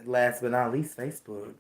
last but not least, Facebook.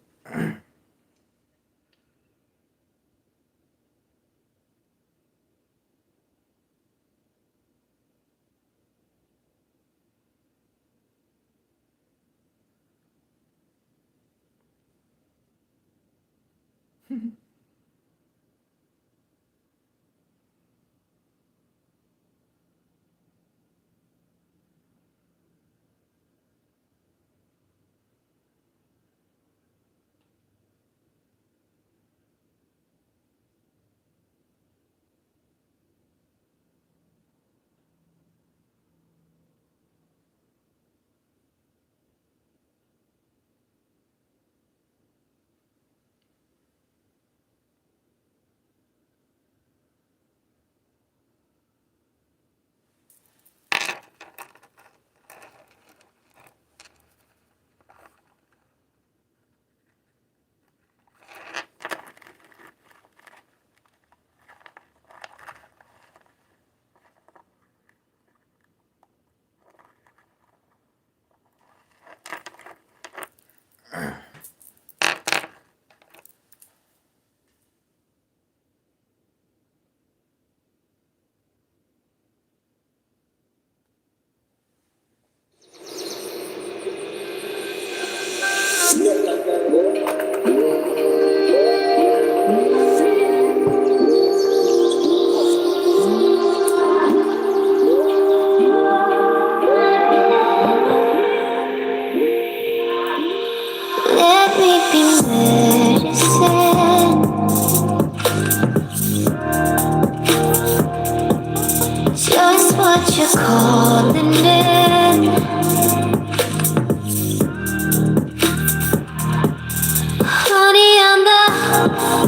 Let me be medicine, just what you're calling in. Honey, I'm the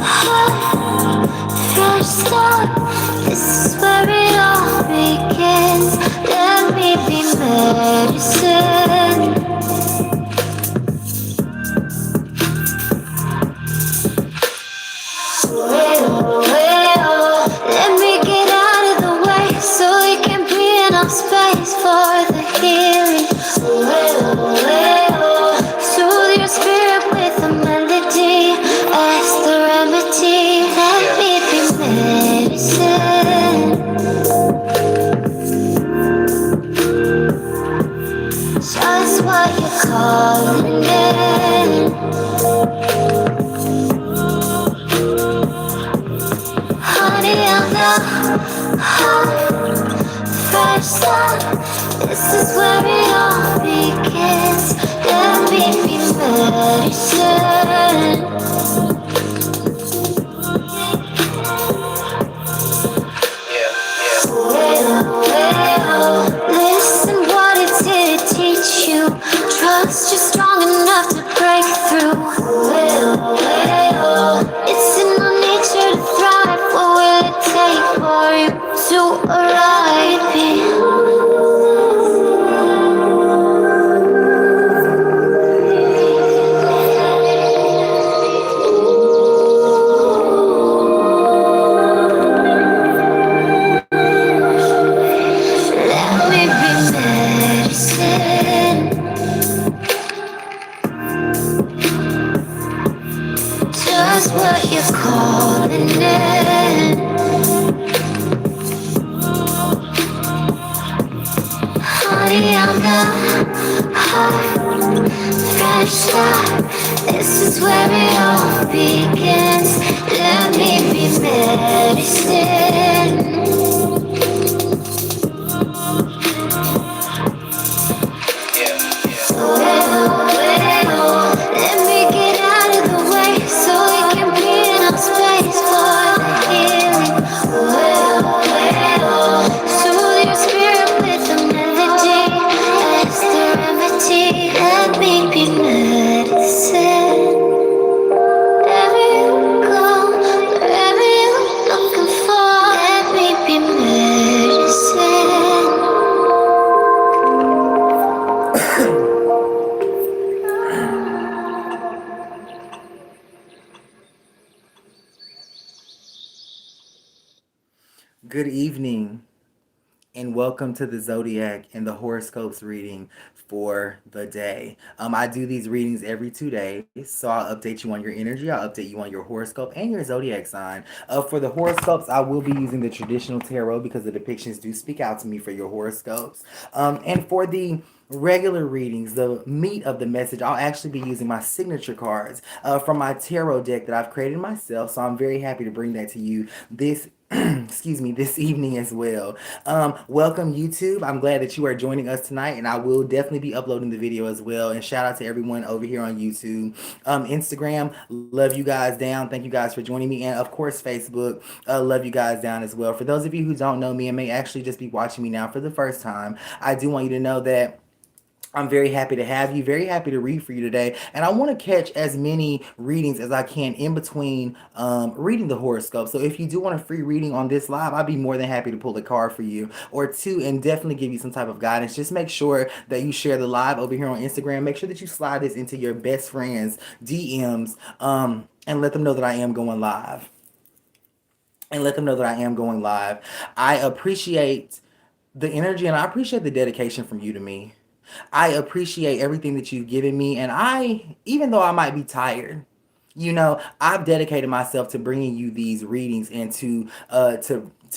hot, fresh start. This is where it all begins. Let me be medicine. Let me get out of the way so we can be enough space for the healing. Soothe your spirit with a melody as the remedy. Let me be medicine, just what you're calling in. Honey, I'm the hot, fresh start. This is where it all begins. Let me be medicine. Listen, what it did teach you. Trust you're strong enough to break through. It's in our nature to thrive. What will it take for you to arrive here? Let me be medicine, just what you're calling in. Honey, I'm the hot, fresh start. This is where it all begins. Let me be medicine. Let me get out of the way so we can be enough space for the healing. Soothe your spirit with a melody as the remedy. Let me be medicine. Wherever you go, wherever you're looking for, let me be medicine. Good evening. and welcome to the Zodiac and the horoscopes reading for the day. I do these readings every 2 days, so I'll update you on your energy, I'll update you on your horoscope and your zodiac sign. For the horoscopes, I will be using the traditional tarot because the depictions do speak out to me for your horoscopes. And for the regular readings, the meat of the message, I'll actually be using my signature cards from my tarot deck that I've created myself. So I'm very happy to bring that to you this excuse me, this evening as well. Welcome YouTube. I'm glad that you are joining us tonight, and I will definitely be uploading the video as well. And shout out to everyone over here on YouTube, Instagram. Love you guys down. Thank you guys for joining me, and of course Facebook. Love you guys down as well. For those of you who don't know me and may actually just be watching me now for the first time, I do want you to know that I'm very happy to have you, very happy to read for you today. And I want to catch as many readings as I can in between reading the horoscope. So if you do want a free reading on this live, I'd be more than happy to pull a card for you or two and definitely give you some type of guidance. Just make sure that you share the live over here on Instagram. Make sure that you slide this into your best friends' DMs and let them know that I am going live. I appreciate the energy and I appreciate the dedication from you to me. I appreciate everything that you've given me. And even though I might be tired, I've dedicated myself to bringing you these readings and to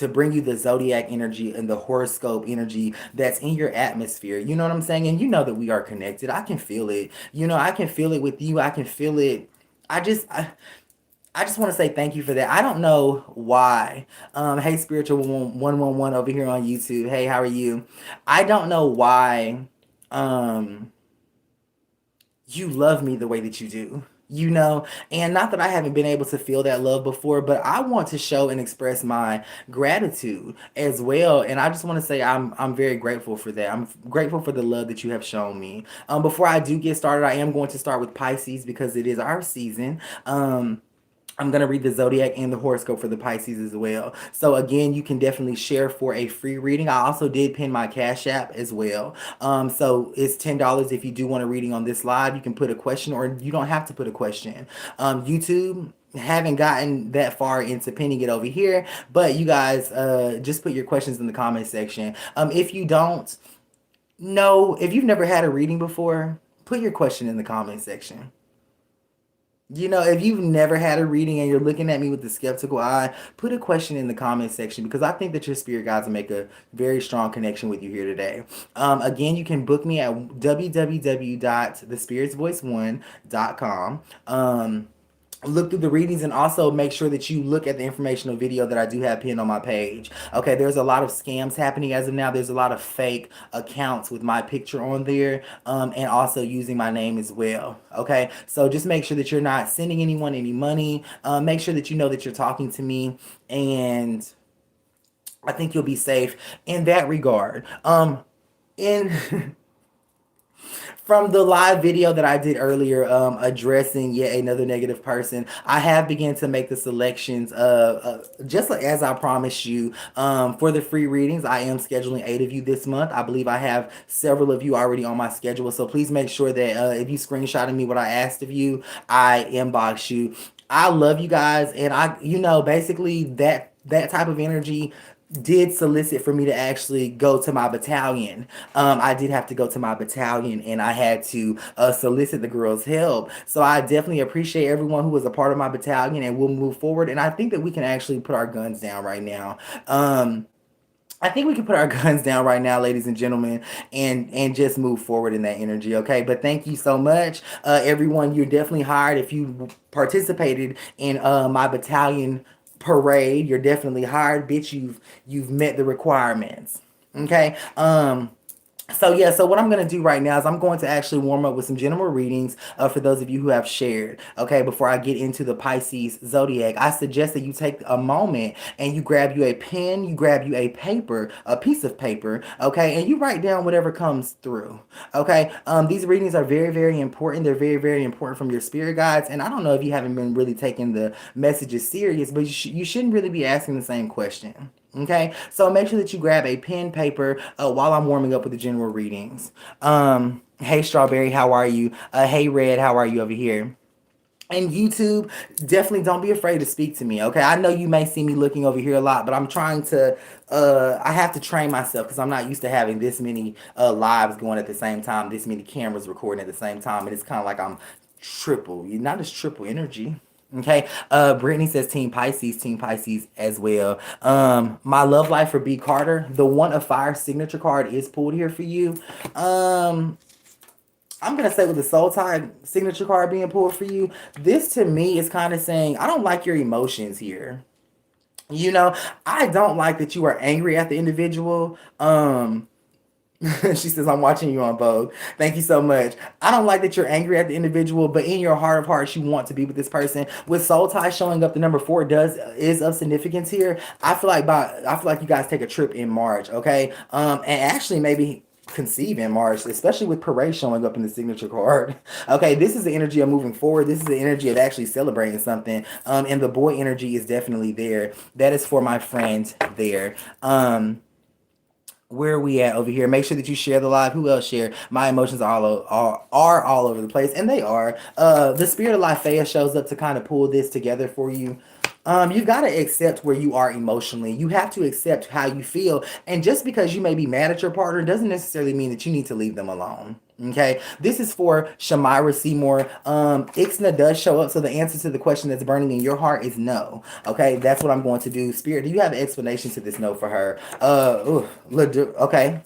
bring you the zodiac energy and the horoscope energy that's in your atmosphere. You know what I'm saying? And you know that we are connected. I can feel it. I can feel it with you. I can feel it. I just want to say thank you for that. I don't know why. Hey, Spiritual 111 over here on YouTube. Hey, how are you? I don't know why you love me the way that you do. And not that I haven't been able to feel that love before, but I want to show and express my gratitude as well. And I just want to say I'm very grateful for that. I'm grateful for the love that you have shown me. Before I do get started, I am going to start with Pisces because it is our season. I'm going to read the zodiac and the horoscope for the Pisces as well. So again, you can definitely share for a free reading. I also did pin my Cash App as well. So it's $10 if you do want a reading on this live. You can put a question or you don't have to put a question. YouTube, haven't gotten that far into pinning it over here, but you guys just put your questions in the comment section. If you don't know, if you've never had a reading before, put your question in the comment section. If you've never had a reading and you're looking at me with a skeptical eye, put a question in the comment section because I think that your spirit guides will make a very strong connection with you here today. Again, you can book me at www.thespiritsvoice1.com. Look through the readings and also make sure that you look at the informational video that I do have pinned on my page. Okay, there's a lot of scams happening as of now. There's a lot of fake accounts with my picture on there and also using my name as well. Okay, so just make sure that you're not sending anyone any money. Make sure that you know that you're talking to me, and I think you'll be safe in that regard. In From the live video that I did earlier addressing yet another negative person, I have begun to make the selections just like as I promised you for the free readings. I am scheduling 8 of you this month. I believe I have several of you already on my schedule, so please make sure that if you screenshotted me what I asked of you, I inbox you. I love you guys, and basically that type of energy did solicit for me to actually go to my battalion. I did have to go to my battalion and I had to solicit the girls' help. So I definitely appreciate everyone who was a part of my battalion, and we'll move forward. And I think that we can actually put our guns down right now. I think we can put our guns down right now, ladies and gentlemen, and just move forward in that energy, okay? But thank you so much. Everyone, you're definitely hired. If you participated in my battalion parade, you're definitely hired, bitch. You've met the requirements, okay? So what I'm going to do right now is I'm going to actually warm up with some general readings for those of you who have shared. Okay, before I get into the Pisces zodiac, I suggest that you take a moment and you grab you a pen, you grab you a paper, a piece of paper, okay, and you write down whatever comes through. Okay, these readings are very, very important. They're very, very important from your spirit guides, and I don't know if you haven't been really taking the messages serious, but you shouldn't really be asking the same question. Okay, so make sure that you grab a pen, paper while I'm warming up with the general readings. Hey, Strawberry, how are you? Hey, Red, how are you over here? and YouTube, definitely don't be afraid to speak to me. Okay, I know you may see me looking over here a lot, but I'm trying to. I have to train myself because I'm not used to having this many lives going at the same time, this many cameras recording at the same time, and it's kind of like I'm triple. You're not as triple energy. Okay. Brittany says Team Pisces as well. My love life for B Carter, the one of fire signature card is pulled here for you. I'm gonna say with the soul tie signature card being pulled for you, this to me is kind of saying I don't like your emotions here. You know, I don't like that you are angry at the individual. She says I'm watching you on Vogue. Thank you so much. I don't like that you're angry at the individual, but in your heart of hearts, you want to be with this person. With soul tie showing up, the number 4 does is of significance here. I feel like you guys take a trip in March, okay? And actually maybe conceive in March, especially with parade showing up in the signature card. Okay, this is the energy of moving forward. This is the energy of actually celebrating something. And the boy energy is definitely there. That is for my friend there. Where are we at over here? Make sure that you share the live. Who else share? My emotions are all over the place, and they are. The spirit of Lifea shows up to kind of pull this together for you. You've got to accept where you are emotionally. You have to accept how you feel. And just because you may be mad at your partner doesn't necessarily mean that you need to leave them alone. Okay, this is for Shamira Seymour. Ixna does show up, so the answer to the question that's burning in your heart is no. Okay, that's what I'm going to do. Spirit, do you have an explanation to this no for her? Okay.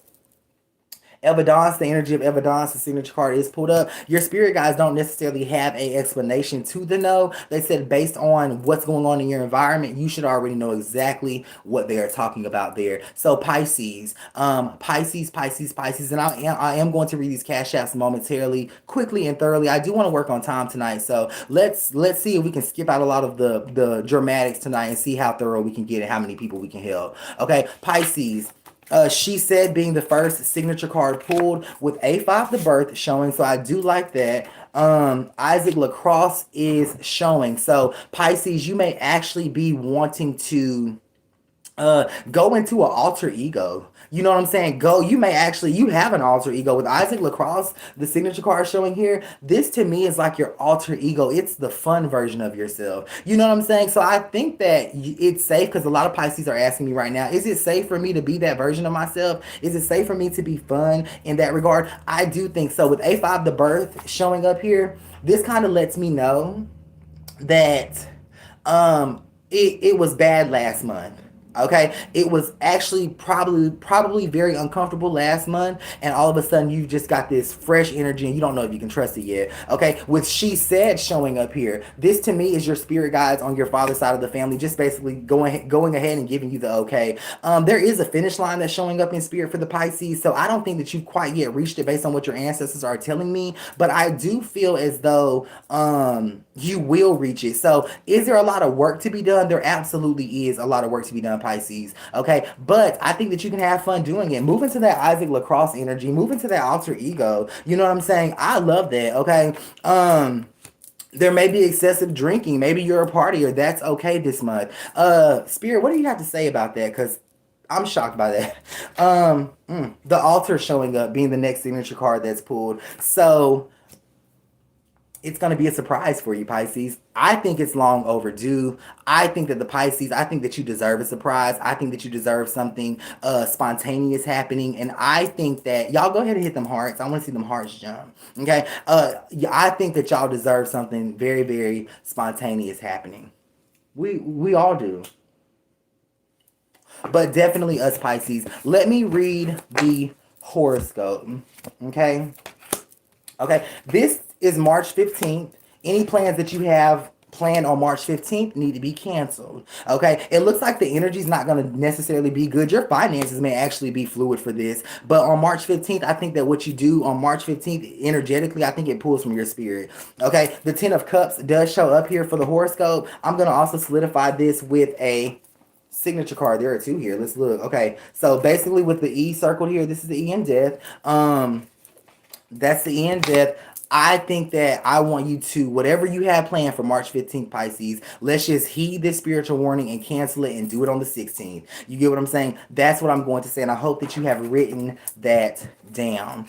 Evidence, the energy of evidence, the signature card is pulled up. Your spirit guides don't necessarily have a explanation to the no. They said based on what's going on in your environment, you should already know exactly what they are talking about there. So Pisces, Pisces, and I am going to read these cash apps momentarily, quickly and thoroughly. I do want to work on time tonight, so let's see if we can skip out a lot of the dramatics tonight and see how thorough we can get and how many people we can help. Okay, Pisces. She said being the first signature card pulled with A5 the birth showing, so I do like that. Isaac Lacrosse is showing, so Pisces, you may actually be wanting to go into an alter ego. You know what I'm saying? You have an alter ego with Isaac Lacrosse, the signature card showing here. This to me is like your alter ego. It's the fun version of yourself. You know what I'm saying? So I think that it's safe because a lot of Pisces are asking me right now, is it safe for me to be that version of myself? Is it safe for me to be fun in that regard? I do think so. With A5 the birth showing up here, this kind of lets me know that it was bad last month. Okay, it was actually probably very uncomfortable last month, and all of a sudden you just got this fresh energy and you don't know if you can trust it yet. Okay, with she said showing up here, this to me is your spirit guides on your father's side of the family, just basically going ahead and giving you the okay. There is a finish line that's showing up in spirit for the Pisces, so I don't think that you've quite yet reached it based on what your ancestors are telling me, but I do feel as though you will reach it. So is there a lot of work to be done? There absolutely is a lot of work to be done, Pisces. Okay, but I think that you can have fun doing it. Move into that Isaac Lacrosse energy. Move into that alter ego. You know what I'm saying? I love that. Okay. There may be excessive drinking. Maybe you're a partier. That's okay this month. Spirit, what do you have to say about that? Because I'm shocked by that. The altar showing up being the next signature card that's pulled. So it's going to be a surprise for you, Pisces. I think it's long overdue. I think that I think that you deserve a surprise. I think that you deserve something spontaneous happening. And I think that y'all go ahead and hit them hearts. I want to see them hearts jump. Okay. I think that y'all deserve something very, very spontaneous happening. We all do. But definitely us, Pisces. Let me read the horoscope. Okay. Okay. This is March 15th. Any plans that you have planned on March 15th need to be canceled. Okay. It looks like the energy is not going to necessarily be good. Your finances may actually be fluid for this. But on March 15th, I think that what you do on March 15th, energetically, I think it pulls from your spirit. Okay. The 10 of Cups does show up here for the horoscope. I'm going to also solidify this with a signature card. There are two here. Let's look. Okay. So basically with the E circled here, this is the E in death. That's the E in death. I think that I want you to, whatever you have planned for March 15th, Pisces, let's just heed this spiritual warning and cancel it and do it on the 16th. You get what I'm saying? That's what I'm going to say, and I hope that you have written that down.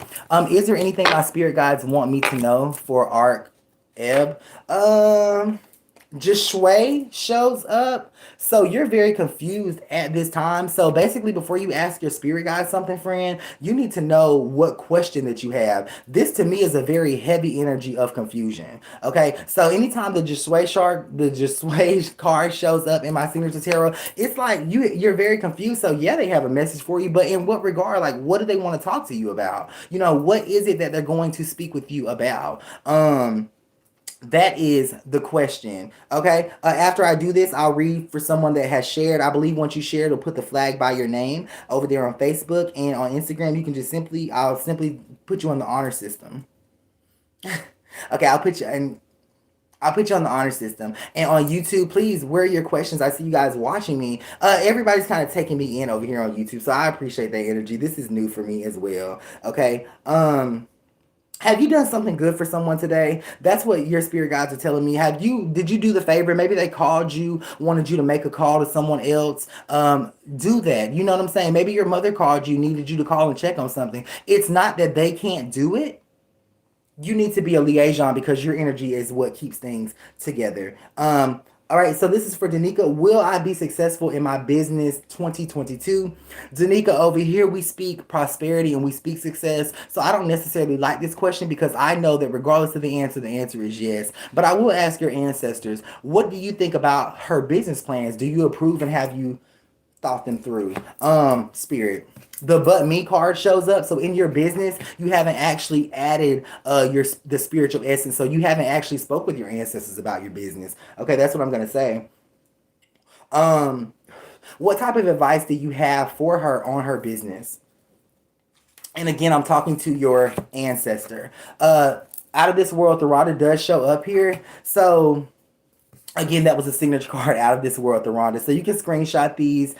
Is there anything my spirit guides want me to know for ARC Ebb. Joshua shows up. So you're very confused at this time. So basically, before you ask your spirit guide something, friend, you need to know what question that you have. This to me is a very heavy energy of confusion. Okay. So anytime the Joshua card shows up in my signature tarot, it's like you're very confused. So yeah, they have a message for you, but in what regard? Like, what do they want to talk to you about? What is it that they're going to speak with you about? That is the question. Okay. After I do this, I'll read for someone that has shared. I believe once you share, it'll put the flag by your name over there on Facebook and on Instagram. You can just I'll simply put you on the honor system. Okay. I'll put you on the honor system. And on YouTube, please, where are your questions? I see you guys watching me. Everybody's kind of taking me in over here on YouTube. So I appreciate that energy. This is new for me as well. Okay. Have you done something good for someone today? That's what your spirit guides are telling me. Did you do the favor? Maybe they called you, wanted you to make a call to someone else. Do that. You know what I'm saying? Maybe your mother called you, needed you to call and check on something. It's not that they can't do it. You need to be a liaison because your energy is what keeps things together. All right, so this is for Danica. Will I be successful in my business 2022? Danica, over here we speak prosperity and we speak success. So I don't necessarily like this question because I know that regardless of the answer is yes. But I will ask your ancestors, what do you think about her business plans? Do you approve and have you thought them through? Spirit. The but me card shows up. So in your business, you haven't actually added the spiritual essence. So you haven't actually spoke with your ancestors about your business. Okay, that's what I'm gonna say. Um, what type of advice do you have for her on her business? And again, I'm talking to your ancestor. Out of this world, the Rada does show up here. So again, that was a signature card out of this world, Rhonda. So you can screenshot these.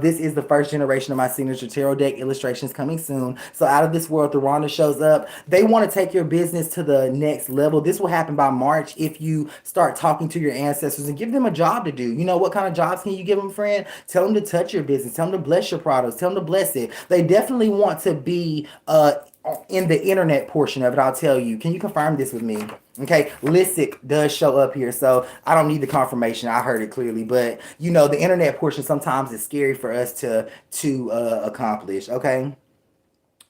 This is the first generation of my signature tarot deck. Illustrations coming soon. So out of this world, Rhonda shows up. They want to take your business to the next level. This will happen by March if you start talking to your ancestors and give them a job to do. What kind of jobs can you give them, friend? Tell them to touch your business. Tell them to bless your products. Tell them to bless it. They definitely want to be in the internet portion of it. I'll tell you. Can you confirm this with me? Okay, Lissick does show up here, so I don't need the confirmation. I heard it clearly, but the internet portion sometimes is scary for us to accomplish. Okay,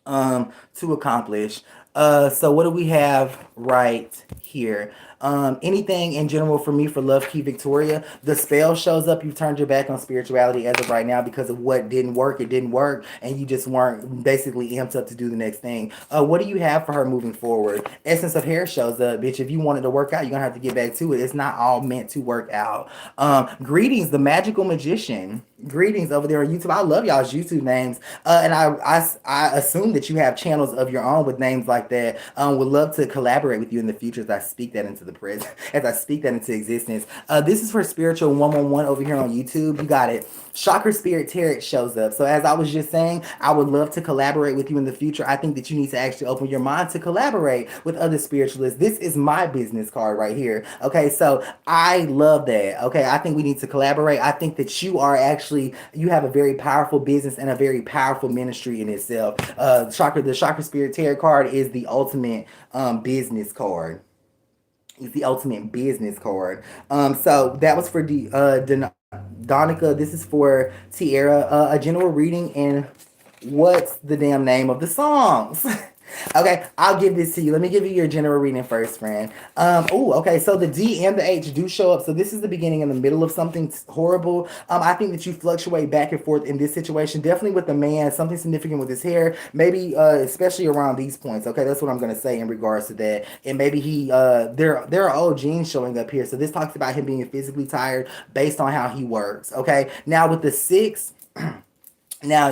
to accomplish. So what do we have right here? Anything in general for me for Love Key Victoria. The spell shows up. You've turned your back on spirituality as of right now because of what didn't work. It didn't work, and you just weren't basically amped up to do the next thing. What do you have for her moving forward? Essence of Hair shows up, bitch. If you wanted to work out, you're gonna have to get back to it. It's not all meant to work out. Greetings, the Magical Magician. Greetings over there on YouTube. I love y'all's YouTube names, and I assume that you have channels of your own with names like that. Would love to collaborate with you in the future as I speak that into the present, as I speak that into existence. This is for Spiritual 111 over here on YouTube. You got it. Chakra Spirit Tarot shows up. So as I was just saying, I would love to collaborate with you in the future. I think that you need to actually open your mind to collaborate with other spiritualists. This is my business card right here. Okay, so I love that. Okay, I think we need to collaborate. I think that you have a very powerful business and a very powerful ministry in itself. The Chakra Spirit Tarot card is the ultimate business card. It's the ultimate business card. So that was for Donica. This is for Tierra. A general reading and what's the damn name of the songs? Okay, I'll give this to you. Let me give you your general reading first, friend. Okay, so the D and the H do show up. So this is the beginning and the middle of something horrible. I think that you fluctuate back and forth in this situation. Definitely with the man, something significant with his hair. Maybe especially around these points. Okay, that's what I'm gonna say in regards to that. And maybe there are old genes showing up here. So this talks about him being physically tired based on how he works. Okay, now with the 6. Now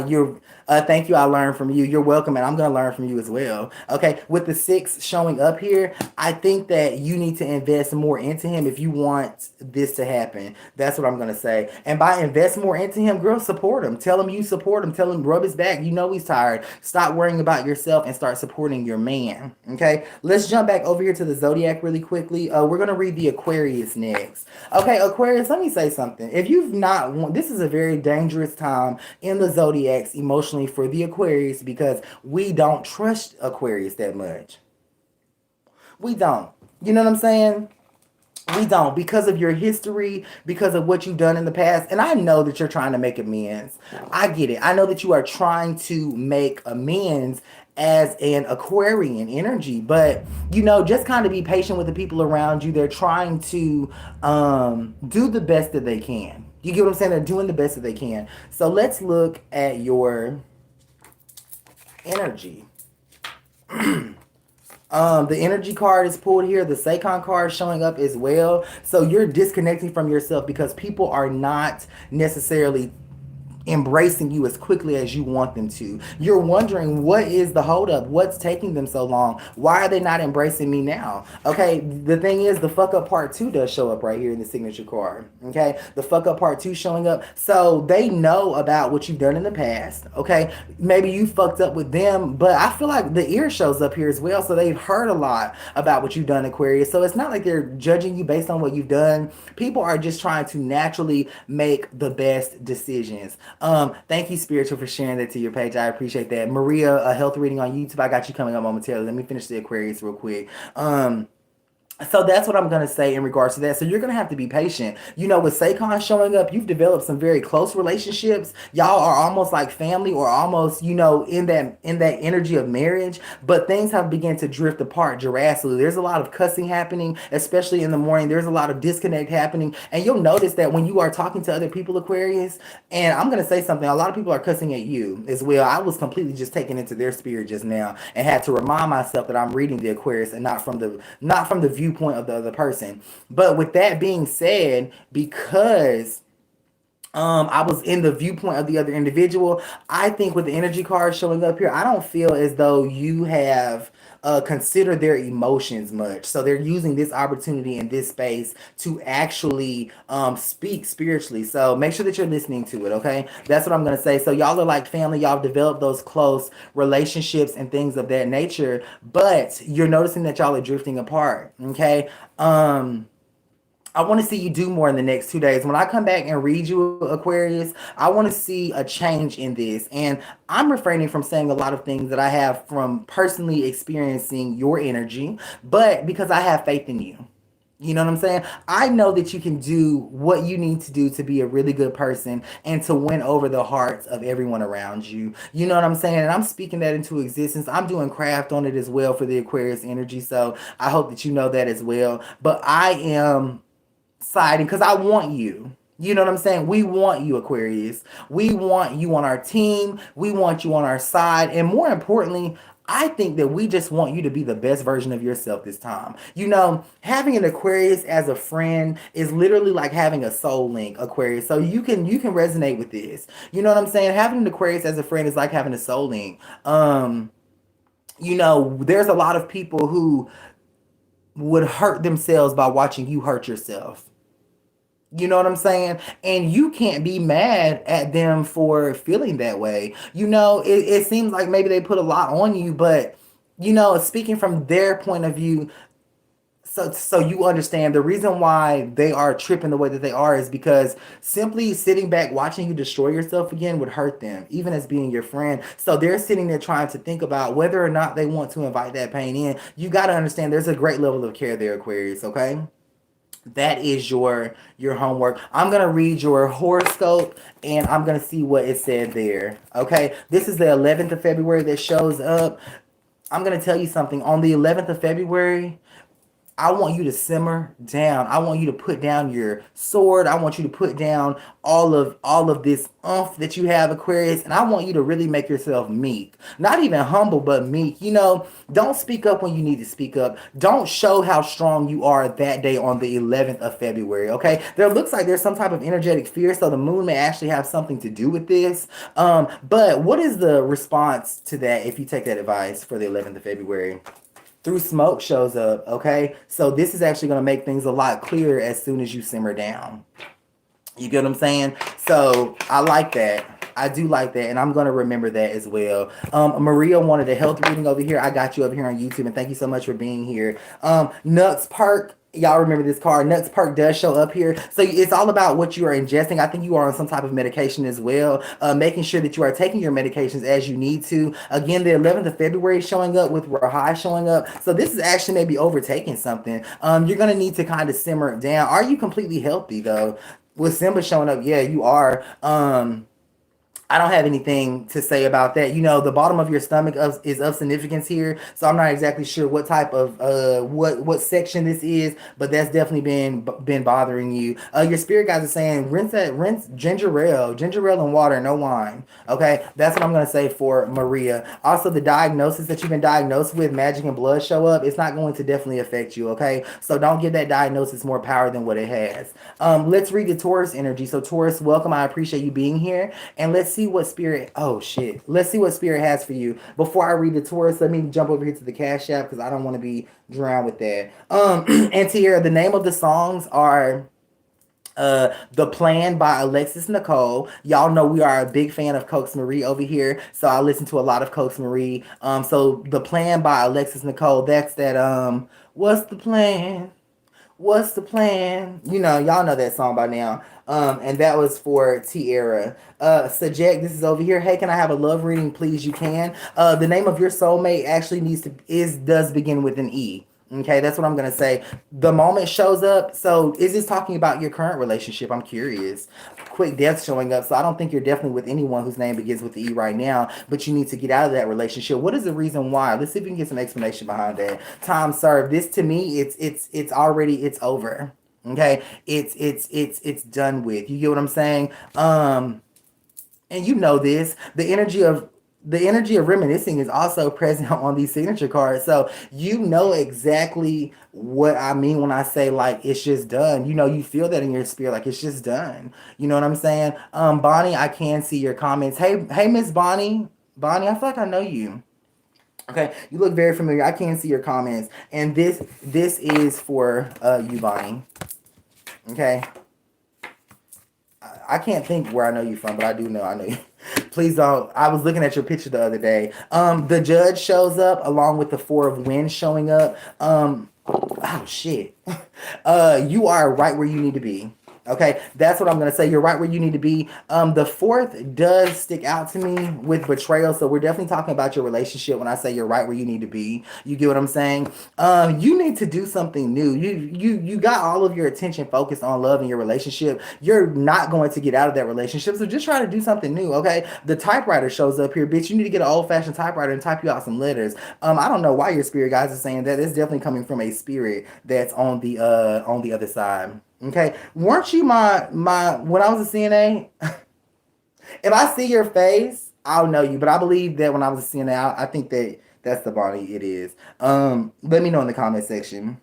thank you. I learned from you. You're welcome, and I'm gonna learn from you as well. Okay, with the 6 showing up here, I think that you need to invest more into him if you want this to happen. That's what I'm gonna say. And by invest more into him, girl, support him. Tell him you support him. Tell him rub his back. You know he's tired. Stop worrying about yourself and start supporting your man. Okay, let's jump back over here to the Zodiac really quickly. We're gonna read the Aquarius next. Okay, Aquarius, let me say something. If you've not, this is a very dangerous time in the Zodiacs emotionally for the Aquarius because we don't trust Aquarius that much. We don't. You know what I'm saying? We don't, because of your history, because of what you've done in the past. And I know that you're trying to make amends. I get it. I know that you are trying to make amends as an Aquarian energy, but just kind of be patient with the people around you. They're trying to do the best that they can. You get what I'm saying? They're doing the best that they can. So let's look at your energy. The energy card is pulled here. The Seikon card is showing up as well. So you're disconnecting from yourself because people are not necessarily embracing you as quickly as you want them to. You're wondering, what is the holdup? What's taking them so long? Why are they not embracing me now? Okay, the thing is, the fuck up part 2 does show up right here in the signature card. Okay, the fuck up part 2 showing up. So they know about what you've done in the past. Okay, maybe you fucked up with them, but I feel like the ear shows up here as well. So they've heard a lot about what you've done, Aquarius. So it's not like they're judging you based on what you've done. People are just trying to naturally make the best decisions. Thank you, Spiritual, for sharing that to your page. I appreciate that. Maria, a health reading on YouTube. I got you coming up momentarily. Let me finish the Aquarius real quick. So that's what I'm going to say in regards to that. So you're going to have to be patient. With Saquon showing up, you've developed some very close relationships. Y'all are almost like family, or almost, in that energy of marriage, but things have begun to drift apart drastically. There's a lot of cussing happening, especially in the morning. There's a lot of disconnect happening. And you'll notice that when you are talking to other people, Aquarius, and I'm going to say something, a lot of people are cussing at you as well. I was completely just taken into their spirit just now and had to remind myself that I'm reading the Aquarius and not from the viewpoint of the other person. But with that being said, because I was in the viewpoint of the other individual, I think with the energy card showing up here, I don't feel as though you have considered their emotions much. So they're using this opportunity in this space to actually speak spiritually. So make sure that you're listening to it, okay? That's what I'm going to say. So y'all are like family. Y'all developed those close relationships and things of that nature, but you're noticing that y'all are drifting apart, okay? I want to see you do more in the next 2 days. When I come back and read you, Aquarius, I want to see a change in this. And I'm refraining from saying a lot of things that I have from personally experiencing your energy, but because I have faith in you. You know what I'm saying? I know that you can do what you need to do to be a really good person and to win over the hearts of everyone around you. You know what I'm saying? And I'm speaking that into existence. I'm doing craft on it as well for the Aquarius energy. So I hope that you know that as well. But I am siding because I want you. You know what I'm saying? We want you, Aquarius. We want you on our team. We want you on our side. And more importantly, I think that we just want you to be the best version of yourself this time. Having an Aquarius as a friend is literally like having a soul link, Aquarius. So you can resonate with this. You know what I'm saying? Having an Aquarius as a friend is like having a soul link. There's a lot of people who would hurt themselves by watching you hurt yourself. You know what I'm saying? And you can't be mad at them for feeling that way. It seems like maybe they put a lot on you, but, speaking from their point of view, so you understand the reason why they are tripping the way that they are is because simply sitting back watching you destroy yourself again would hurt them, even as being your friend. So they're sitting there trying to think about whether or not they want to invite that pain in. You got to understand there's a great level of care there, Aquarius, okay? That is your homework. I'm going to read your horoscope and I'm going to see what it said there. Okay. This is the 11th of February that shows up. I'm going to tell you something. On the 11th of February, I want you to simmer down. I want you to put down your sword. I want you to put down all of this oomph that you have, Aquarius, and I want you to really make yourself meek. Not even humble, but meek. Don't speak up when you need to speak up. Don't show how strong you are that day on the 11th of February, okay? There looks like there's some type of energetic fear, so the moon may actually have something to do with this. But what is the response to that if you take that advice for the 11th of February? Through smoke shows up, okay? So this is actually going to make things a lot clearer as soon as you simmer down. You get what I'm saying? So I like that. I do like that, and I'm going to remember that as well. Maria wanted a health reading over here. I got you over here on YouTube, and thank you so much for being here. Nux Perk, Y'all remember this card. Nuts Perk does show up here. So it's all about what you are ingesting. I think you are on some type of medication as well. Making sure that you are taking your medications as you need to. Again, the 11th of February showing up with Rahai showing up. So this is actually maybe overtaking something. You're going to need to kind of simmer it down. Are you completely healthy though? With Simba showing up, yeah, you are. I don't have anything to say about that. You know, the bottom of your stomach is of significance here, so I'm not exactly sure what type of what section this is, but that's definitely been bothering you. Your spirit guides are saying rinse ginger ale and water, no wine. Okay, that's what I'm gonna say for Maria. Also, the diagnosis that you've been diagnosed with, magic and blood show up. It's not going to definitely affect you. Okay, so don't give that diagnosis more power than what it has. Let's read the Taurus energy. So Taurus, welcome. I appreciate you being here, and let's see what spirit. Oh shit. Let's see what spirit has for you. Before I read the Taurus, let me jump over here to the Cash App because I don't want to be drowned with that. And Tierra, the name of the songs are The Plan by Alexis Nicole. Y'all know we are a big fan of Coax Marie over here, so I listen to a lot of Coax Marie. So The Plan by Alexis Nicole, that's that what's the plan? What's the plan? You know, y'all know that song by now. And that was for Tierra. Sajek, this is over here. Hey, can I have a love reading, please? You can. The name of your soulmate actually does begin with an E. Okay, that's what I'm gonna say. The moment shows up. So is this talking about your current relationship? I'm curious. Quick death showing up. So I don't think you're definitely with anyone whose name begins with the E right now, but you need to get out of that relationship. What is the reason why? Let's see if we can get some explanation behind that. Time served. This to me, it's already it's over. Okay, it's done with. You get what I'm saying? And you know this. The energy of reminiscing is also present on these signature cards. So you know exactly what I mean when I say like it's just done. You know, you feel that in your spirit, like it's just done. You know what I'm saying? Bonnie, I can see your comments. Hey, Miss Bonnie. Bonnie, I feel like I know you. Okay, you look very familiar. I can see your comments. And this is for you, Bonnie. Okay. I can't think where I know you from, but I do know I know you. Please don't. I was looking at your picture the other day. The judge shows up along with the four of winds showing up. Oh shit. You are right where you need to be. Okay, that's what I'm gonna say. You're right where you need to be. The fourth does stick out to me with betrayal, so we're definitely talking about your relationship when I say you're right where you need to be. You get what I'm saying? You need to do something new. You got all of your attention focused on love and your relationship. You're not going to get out of that relationship, so just try to do something new. Okay, the typewriter shows up here, bitch. You need to get an old-fashioned typewriter and type you out some letters. I don't know why your spirit guys are saying that. It's definitely coming from a spirit that's on the other side. Okay, weren't you my when I was a CNA? If I see your face, I'll know you. But I believe that when I was a CNA, I think that's the body it is. Let me know in the comment section.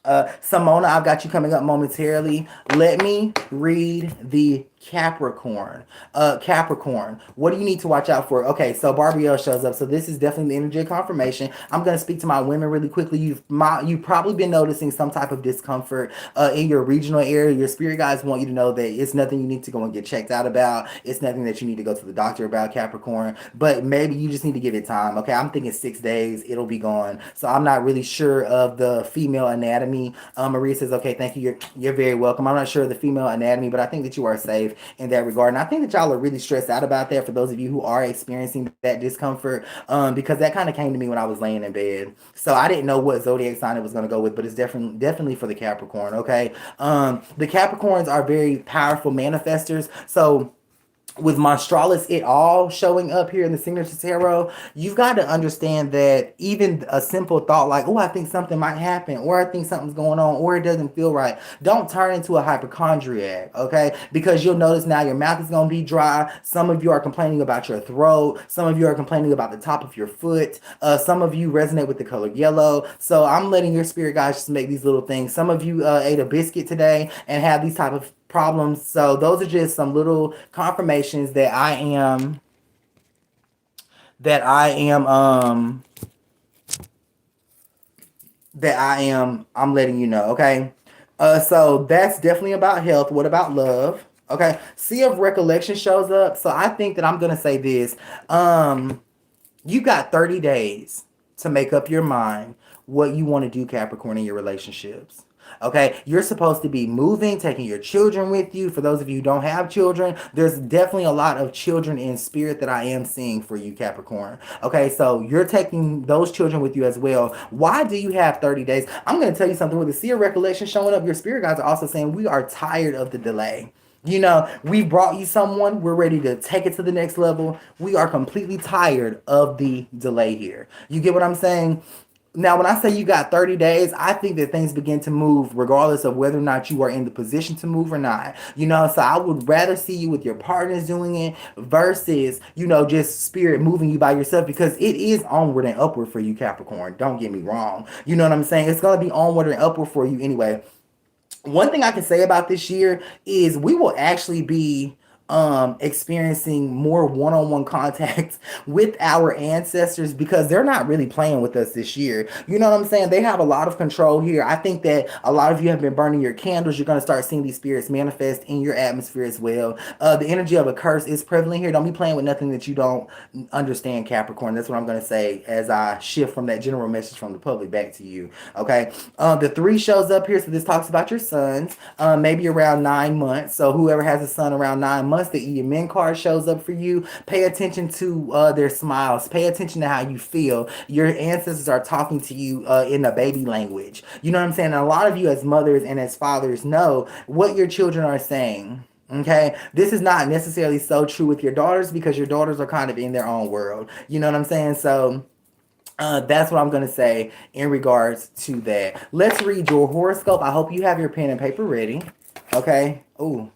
Simona, I've got you coming up momentarily. Let me read the Capricorn. Capricorn, what do you need to watch out for? Okay, so Barbielle shows up. So this is definitely the energy of confirmation. I'm going to speak to my women really quickly. You've probably been noticing some type of discomfort in your regional area. Your spirit guides want you to know that it's nothing you need to go and get checked out about. It's nothing that you need to go to the doctor about, Capricorn. But maybe you just need to give it time. Okay, I'm thinking 6 days. It'll be gone. So I'm not really sure of the female anatomy. Maria says, okay, thank you. You're very welcome. I'm not sure of the female anatomy, but I think that you are safe in that regard. And I think that y'all are really stressed out about that for those of you who are experiencing that discomfort, because that kind of came to me when I was laying in bed. So I didn't know what zodiac sign it was going to go with, but it's definitely for the Capricorn. Okay. The Capricorns are very powerful manifestors. So with Monstralis it all showing up here in the signature tarot, you've got to understand that even a simple thought like, oh, I think something might happen, or I think something's going on, or it doesn't feel right, don't turn into a hypochondriac, okay? Because you'll notice now your mouth is going to be dry. Some of you are complaining about your throat. Some of you are complaining about the top of your foot. Some of you resonate with the color yellow. So I'm letting your spirit guys just make these little things. Some of you ate a biscuit today and have these type of problems. So those are just some little confirmations that I'm letting you know, okay? So that's definitely about health. What about love? Okay, Sea of Recollection shows up. So I think that I'm gonna say this. You got 30 days to make up your mind what you want to do, Capricorn, in your relationships. Okay, you're supposed to be moving, taking your children with you. For those of you who don't have children, there's definitely a lot of children in spirit that I am seeing for you, Capricorn. Okay, so you're taking those children with you as well. Why do you have 30 days? I'm going to tell you something. With the seer recollection showing up, your spirit guides are also saying we are tired of the delay. You know, we brought you someone. We're ready to take it to the next level. We are completely tired of the delay here. You get what I'm saying? Now, when I say you got 30 days, I think that things begin to move regardless of whether or not you are in the position to move or not. You know, so I would rather see you with your partners doing it versus, you know, just spirit moving you by yourself, because it is onward and upward for you, Capricorn. Don't get me wrong. You know what I'm saying? It's going to be onward and upward for you anyway. One thing I can say about this year is we will actually be experiencing more one-on-one contact with our ancestors, because they're not really playing with us this year. You know what I'm saying? They have a lot of control here. I think that a lot of you have been burning your candles. You're going to start seeing these spirits manifest in your atmosphere as well. The energy of a curse is prevalent here. Don't be playing with nothing that you don't understand, Capricorn. That's what I'm going to say as I shift from that general message from the public back to you. Okay. The three shows up here. So this talks about your sons, maybe around 9 months. So whoever has a son around 9 months, the EMN card shows up for you. Pay attention to their smiles. Pay attention to how you feel. Your ancestors are talking to you in a baby language. You know what I'm saying? And a lot of you as mothers and as fathers know what your children are saying. Okay, this is not necessarily so true with your daughters, because your daughters are kind of in their own world. You know what I'm saying? So that's what I'm going to say in regards to that. Let's read your horoscope. I hope you have your pen and paper ready. Okay. Ooh.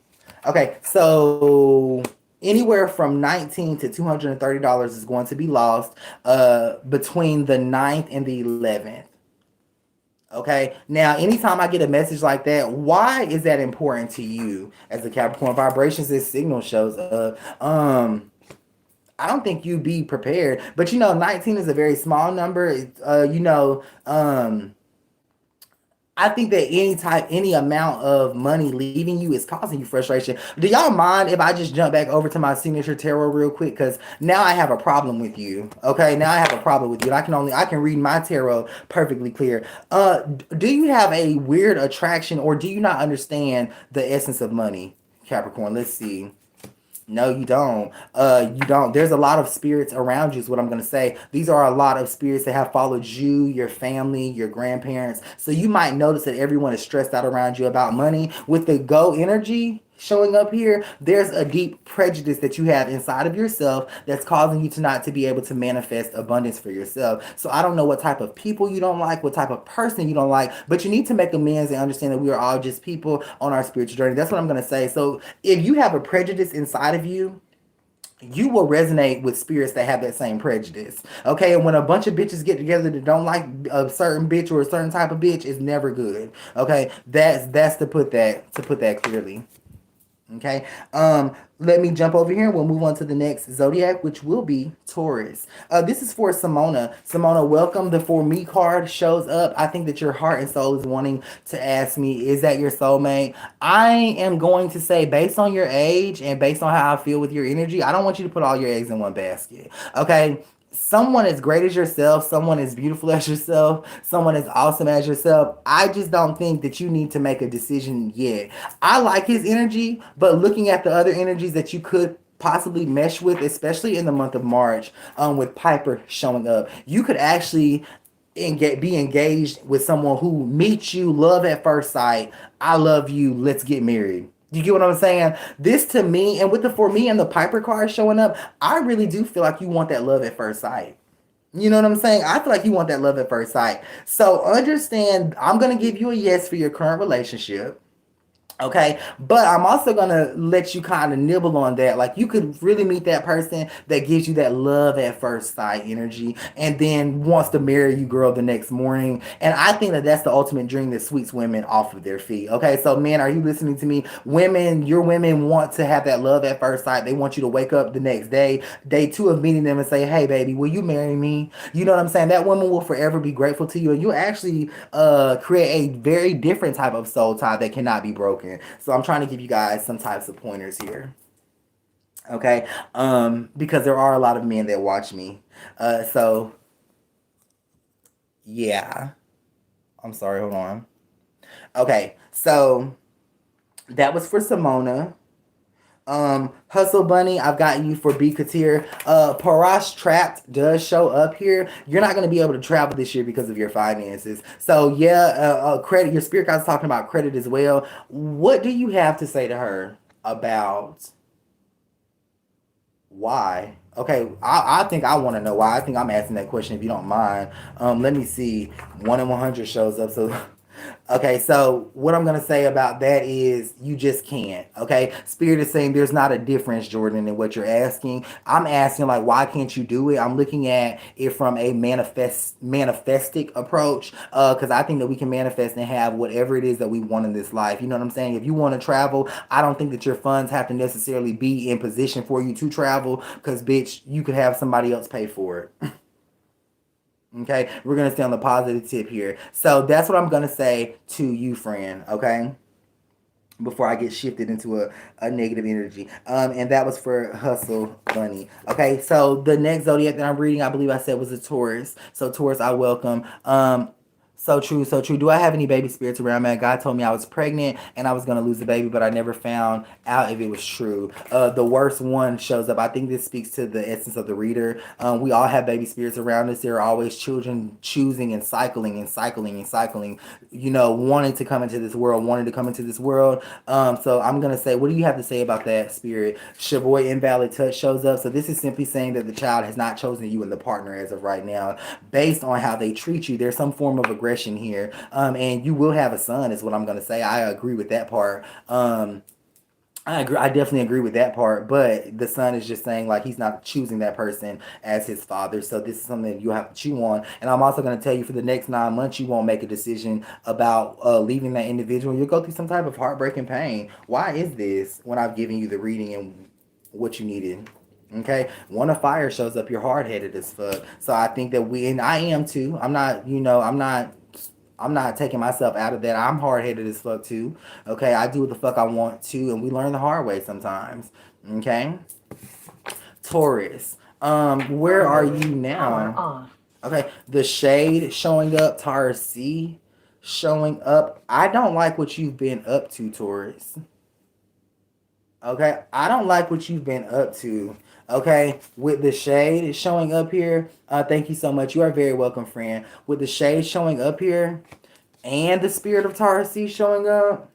Okay. So anywhere from $19 to $230 is going to be lost between the 9th and the 11th. Okay. Now, anytime I get a message like that, why is that important to you as a Capricorn? Vibrations, this signal shows up. I don't think you'd be prepared, but you know, 19 is a very small number. You know, I think that any amount of money leaving you is causing you frustration. Do y'all mind if I just jump back over to my signature tarot real quick? Because now I have a problem with you. Okay, now I have a problem with you. And I can read my tarot perfectly clear. Do you have a weird attraction, or do you not understand the essence of money, Capricorn? Let's see. No, you don't. You don't. There's a lot of spirits around you, is what I'm going to say. These are a lot of spirits that have followed you, your family, your grandparents. So you might notice that everyone is stressed out around you about money. With the go energy showing up here, there's a deep prejudice that you have inside of yourself that's causing you to not to be able to manifest abundance for yourself. So I don't know what type of people you don't like, what type of person you don't like, but you need to make amends and understand that we are all just people on our spiritual journey. That's what I'm going to say. So if you have a prejudice inside of you, you will resonate with spirits that have that same prejudice. Okay, and when a bunch of bitches get together that don't like a certain bitch or a certain type of bitch, is never good. Okay, that's to put that clearly. Okay. Let me jump over here and we'll move on to the next zodiac, which will be Taurus. This is for Simona. Simona, welcome. The For Me card shows up. I think that your heart and soul is wanting to ask me, is that your soulmate? I am going to say, based on your age and based on how I feel with your energy, I don't want you to put all your eggs in one basket. Okay. Someone as great as yourself, someone as beautiful as yourself, someone as awesome as yourself, I just don't think that you need to make a decision yet. I like his energy, but looking at the other energies that you could possibly mesh with, especially in the month of March, with Piper showing up, you could actually be engaged with someone who meets you, love at first sight. I love you, let's get married. You get what I'm saying? This to me, and with the For Me and the Piper card showing up, I really do feel like you want that love at first sight. You know what I'm saying? I feel like you want that love at first sight. So understand, I'm going to give you a yes for your current relationship. Okay, but I'm also gonna let you kind of nibble on that. Like, you could really meet that person that gives you that love at first sight energy, and then wants to marry you, girl, the next morning. And I think that that's the ultimate dream that sweeps women off of their feet. Okay, so men, are you listening to me? Women, your women want to have that love at first sight. They want you to wake up the next day two of meeting them, and say, "Hey, baby, will you marry me?" You know what I'm saying? That woman will forever be grateful to you, and you actually create a very different type of soul tie that cannot be broken. So I'm trying to give you guys some types of pointers here. Okay. Because there are a lot of men that watch me. So yeah. I'm sorry, hold on. Okay, so that was for Simona. Hustle Bunny, I've got you for B Katir. Parash Trapped does show up here. You're not going to be able to travel this year because of your finances. So yeah, credit. Your spirit guide's talking about credit as well. What do you have to say to her about why? Okay, I think I want to know why. I think I'm asking that question if you don't mind. Let me see. 1 in 100 shows up. So okay, so what I'm gonna say about that is you just can't. Okay, Spirit is saying there's not a difference, Jordan, in what you're asking. I'm asking like, why can't you do it? I'm looking at it from a manifestic approach, because I think that we can manifest and have whatever it is that we want in this life. You know what I'm saying? If you want to travel, I don't think that your funds have to necessarily be in position for you to travel, because bitch, you could have somebody else pay for it. Okay, we're gonna stay on the positive tip here. So that's what I'm gonna say to you, friend. Okay, before I get shifted into a negative energy. And that was for Hustle Bunny. Okay, so the next zodiac that I'm reading, I believe I said was a Taurus. So Taurus, I welcome. So true, so true. Do I have any baby spirits around, man? God told me I was pregnant and I was gonna lose the baby, but I never found out if it was true. The worst one shows up. I think this speaks to the essence of the reader. We all have baby spirits around us. There are always children choosing and cycling and cycling and cycling, you know, wanting to come into this world, wanting to come into this world. So I'm gonna say, what do you have to say about that, spirit? Shavoy Invalid Touch shows up. So this is simply saying that the child has not chosen you and the partner as of right now, based on how they treat you. There's some form of aggression here, and you will have a son, is what I'm gonna say. I agree with that part. I agree. I definitely agree with that part. But the son is just saying like he's not choosing that person as his father. So this is something that you have to chew on. And I'm also going to tell you for the next 9 months, you won't make a decision about leaving that individual. You'll go through some type of heartbreaking pain. Why is this when I've given you the reading and what you needed? Okay, one of fire shows up. You're hard headed as fuck. So I think that and I am too. I'm not, I'm not taking myself out of that. I'm hard headed as fuck too. Okay, I do what the fuck I want to, and we learn the hard way sometimes. Okay, Taurus. Where are you now? Okay, the shade showing up. Taurus C showing up. I don't like what you've been up to, Taurus. Okay, I don't like what you've been up to. Okay, with the shade showing up here. Thank you so much. You are very welcome, friend. With the shade showing up here and the spirit of Taurus showing up,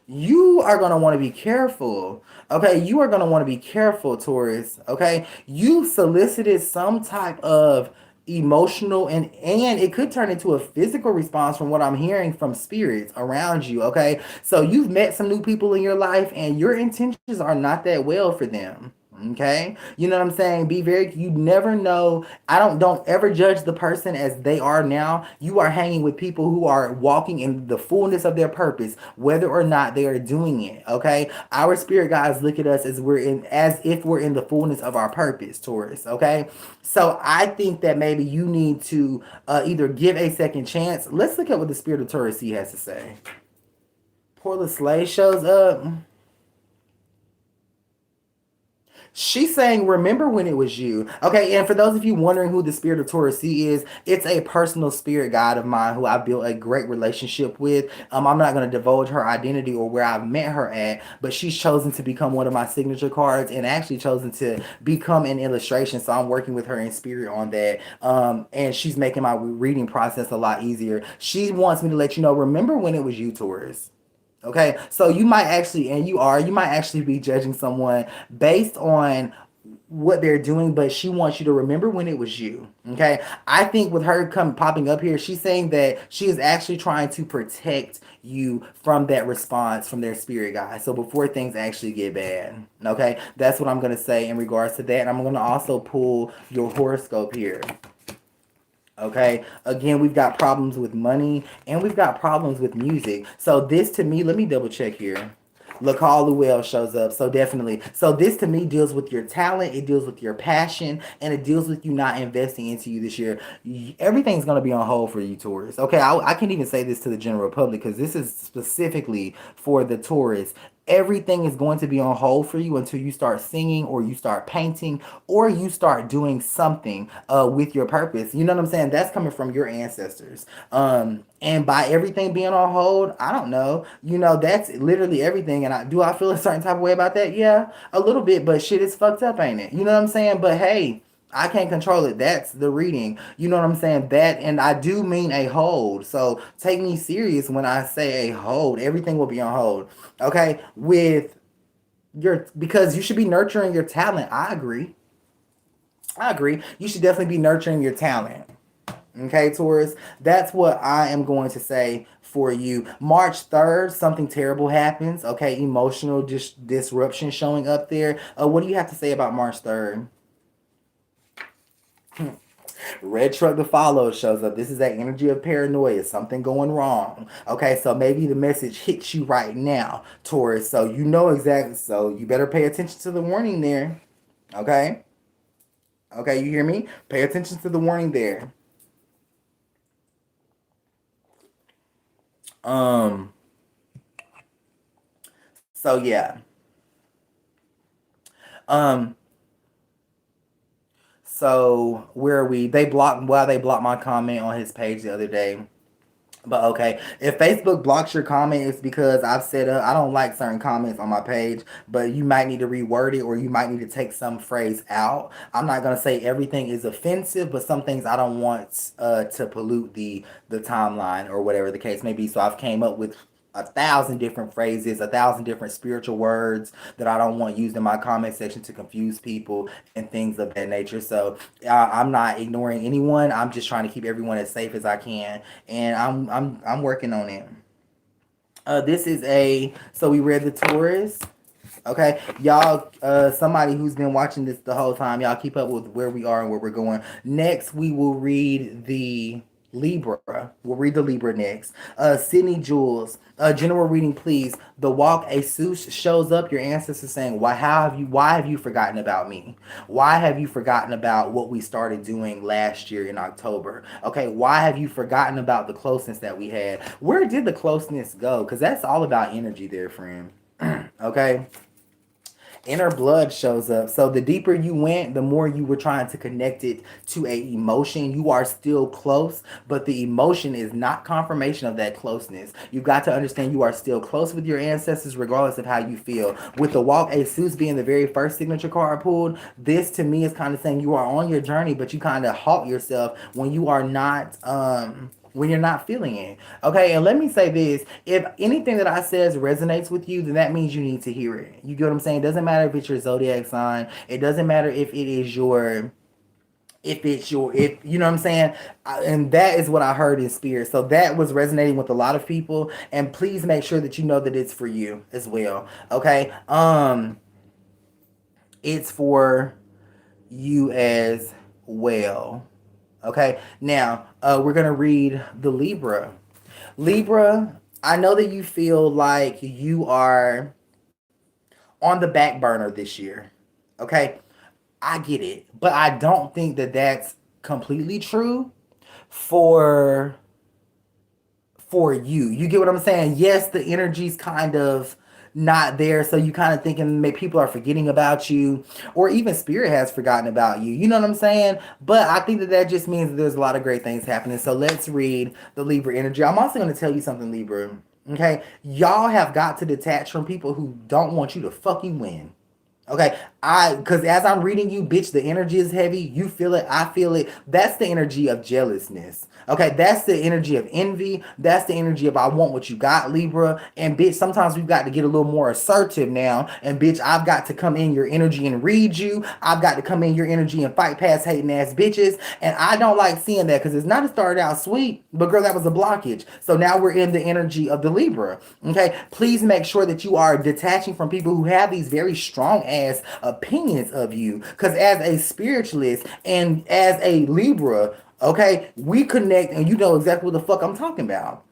you are going to want to be careful. Okay, you are going to want to be careful, Taurus. Okay, you solicited some type of emotional and it could turn into a physical response from what I'm hearing from spirits around you. Okay, so you've met some new people in your life and your intentions are not that well for them. Okay, you know what I'm saying? Be very, you never know. Don't ever judge the person as they are now. You are hanging with people who are walking in the fullness of their purpose, whether or not they are doing it. Okay, our spirit guides look at us as if we're in the fullness of our purpose, Taurus. Okay, so I think that maybe you need to either give a second chance. Let's look at what the spirit of Taurus has to say. Porla Slay shows up. She's saying, remember when it was you. Okay, and for those of you wondering who the spirit of Taurus C is, it's a personal spirit guide of mine who I built a great relationship with. I'm not going to divulge her identity or where I've met her at, but she's chosen to become one of my signature cards and actually chosen to become an illustration. So I'm working with her in spirit on that. And she's making my reading process a lot easier. She wants me to let you know, remember when it was you, Taurus. Okay, so you might actually, you might actually be judging someone based on what they're doing, but she wants you to remember when it was you. Okay, I think with her popping up here, she's saying that she is actually trying to protect you from that response from their spirit guide. So before things actually get bad. Okay, that's what I'm going to say in regards to that. And I'm going to also pull your horoscope here. Okay, again, we've got problems with money and we've got problems with music. So this to me, let me double check here. LaCall Llewell shows up. So definitely. So this to me deals with your talent. It deals with your passion and it deals with you not investing into you this year. Everything's going to be on hold for you, Taurus. Okay, I can't even say this to the general public because this is specifically for the Taurus. everything is going to be on hold for you until you start singing or you start painting or you start doing something with your purpose. You know what I'm saying? That's coming from your ancestors. And by everything being on hold, I don't know. You know, that's literally everything. And I feel a certain type of way about that? Yeah, a little bit, but shit is fucked up, ain't it? You know what I'm saying? But hey, I can't control it. That's the reading. You know what I'm saying? That, and I do mean a hold. So take me serious when I say a hold. Everything will be on hold. Okay? With your, because you should be nurturing your talent. I agree. I agree. You should definitely be nurturing your talent. Okay, Taurus? That's what I am going to say for you. March 3rd, something terrible happens. Okay, emotional disruption showing up there. What do you have to say about March 3rd? Red truck to follow shows up. This is that energy of paranoia, something going wrong. Okay, so maybe the message hits you right now, Taurus. So you know exactly. So you better pay attention to the warning there. Okay? Okay, you hear me? Pay attention to the warning there. Um, so yeah. Um, so where are we? They blocked my comment on his page the other day. But okay, if Facebook blocks your comment, it's because I've said I don't like certain comments on my page, but you might need to reword it or you might need to take some phrase out. I'm not gonna say everything is offensive, but some things I don't want to pollute the timeline or whatever the case may be. So I've came up with 1,000 different phrases, 1,000 different spiritual words that I don't want used in my comment section to confuse people and things of that nature. So I'm not ignoring anyone. I'm just trying to keep everyone as safe as I can, and I'm working on it. This is a so we read the Taurus. Okay, y'all, somebody who's been watching this the whole time, y'all keep up with where we are and where we're going. Next, we will read the Libra. We'll read the Libra next. Sydney Jules, general reading, please. The walk a Seuss shows up. Your ancestors saying, why have you forgotten about me? Why have you forgotten about what we started doing last year in October? Okay, why have you forgotten about the closeness that we had? Where did the closeness go? Because that's all about energy there, friend. Okay, inner blood shows up. So the deeper you went, the more you were trying to connect it to a emotion. You are still close, but the emotion is not confirmation of that closeness. You've got to understand you are still close with your ancestors regardless of how you feel. With the walk a Seuss being the very first signature card pulled, this to me is kind of saying you are on your journey, but you kind of halt yourself when you are not when you're not feeling it. Okay, and let me say this. If anything that I says resonates with you, then that means you need to hear it. You get what I'm saying? It doesn't matter if it's your zodiac sign. It doesn't matter if it is your if you know what I'm saying. And that is what I heard in spirit. So that was resonating with a lot of people. And please make sure that you know that it's for you as well. Okay. It's for you as well. Okay, now we're gonna read the Libra. Libra, I know that you feel like you are on the back burner this year. Okay, I get it, but I don't think that that's completely true for for you. You get what I'm saying? Yes, the energy's kind of not there, so you kind of thinking maybe people are forgetting about you, or even spirit has forgotten about you. You know what I'm saying? But I think that that just means that there's a lot of great things happening. So let's read the Libra energy. I'm also going to tell you something, Libra. Okay, y'all have got to detach from people who don't want you to fucking win. Okay, because as I'm reading you, bitch, the energy is heavy. You feel it, I feel it. That's the energy of jealousness. Okay, that's the energy of envy. That's the energy of I want what you got, Libra. And bitch, sometimes we've got to get a little more assertive now. And bitch, I've got to come in your energy and read you. I've got to come in your energy and fight past hating ass bitches. And I don't like seeing that because it's not started out sweet, but girl, that was a blockage. So now we're in the energy of the Libra. Okay, please make sure that you are detaching from people who have these very strong ass opinions of you. Because as a spiritualist and as a Libra, okay, we connect and you know exactly what the fuck I'm talking about.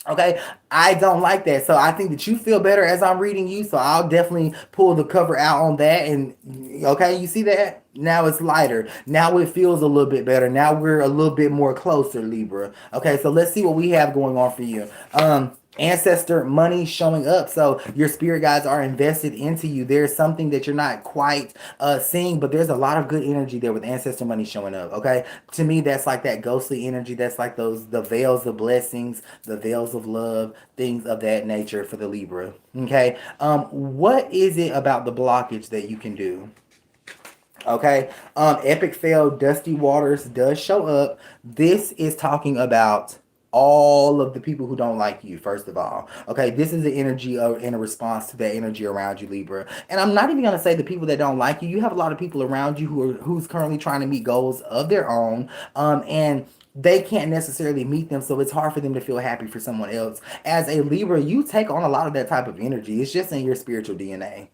Okay, I don't like that. So I think that you feel better as I'm reading you. So I'll definitely pull the cover out on that. And okay, you see that? Now it's lighter. Now it feels a little bit better. Now we're a little bit more closer, Libra. Okay, so let's see what we have going on for you. ancestor money showing up. So your spirit guides are invested into you. There's something that you're not quite seeing, but there's a lot of good energy there with ancestor money showing up. Okay, to me that's like that ghostly energy. That's like those the veils of blessings, the veils of love, things of that nature for the Libra. Okay, what is it about the blockage that you can do? Okay, epic fail, dusty waters does show up. This is talking about all of the people who don't like you, first of all. Okay, this is the energy of in a response to that energy around you, Libra. And I'm not even gonna say the people that don't like you. You have a lot of people around you who's currently trying to meet goals of their own. And they can't necessarily meet them, so it's hard for them to feel happy for someone else. As a Libra, you take on a lot of that type of energy. It's just in your spiritual DNA.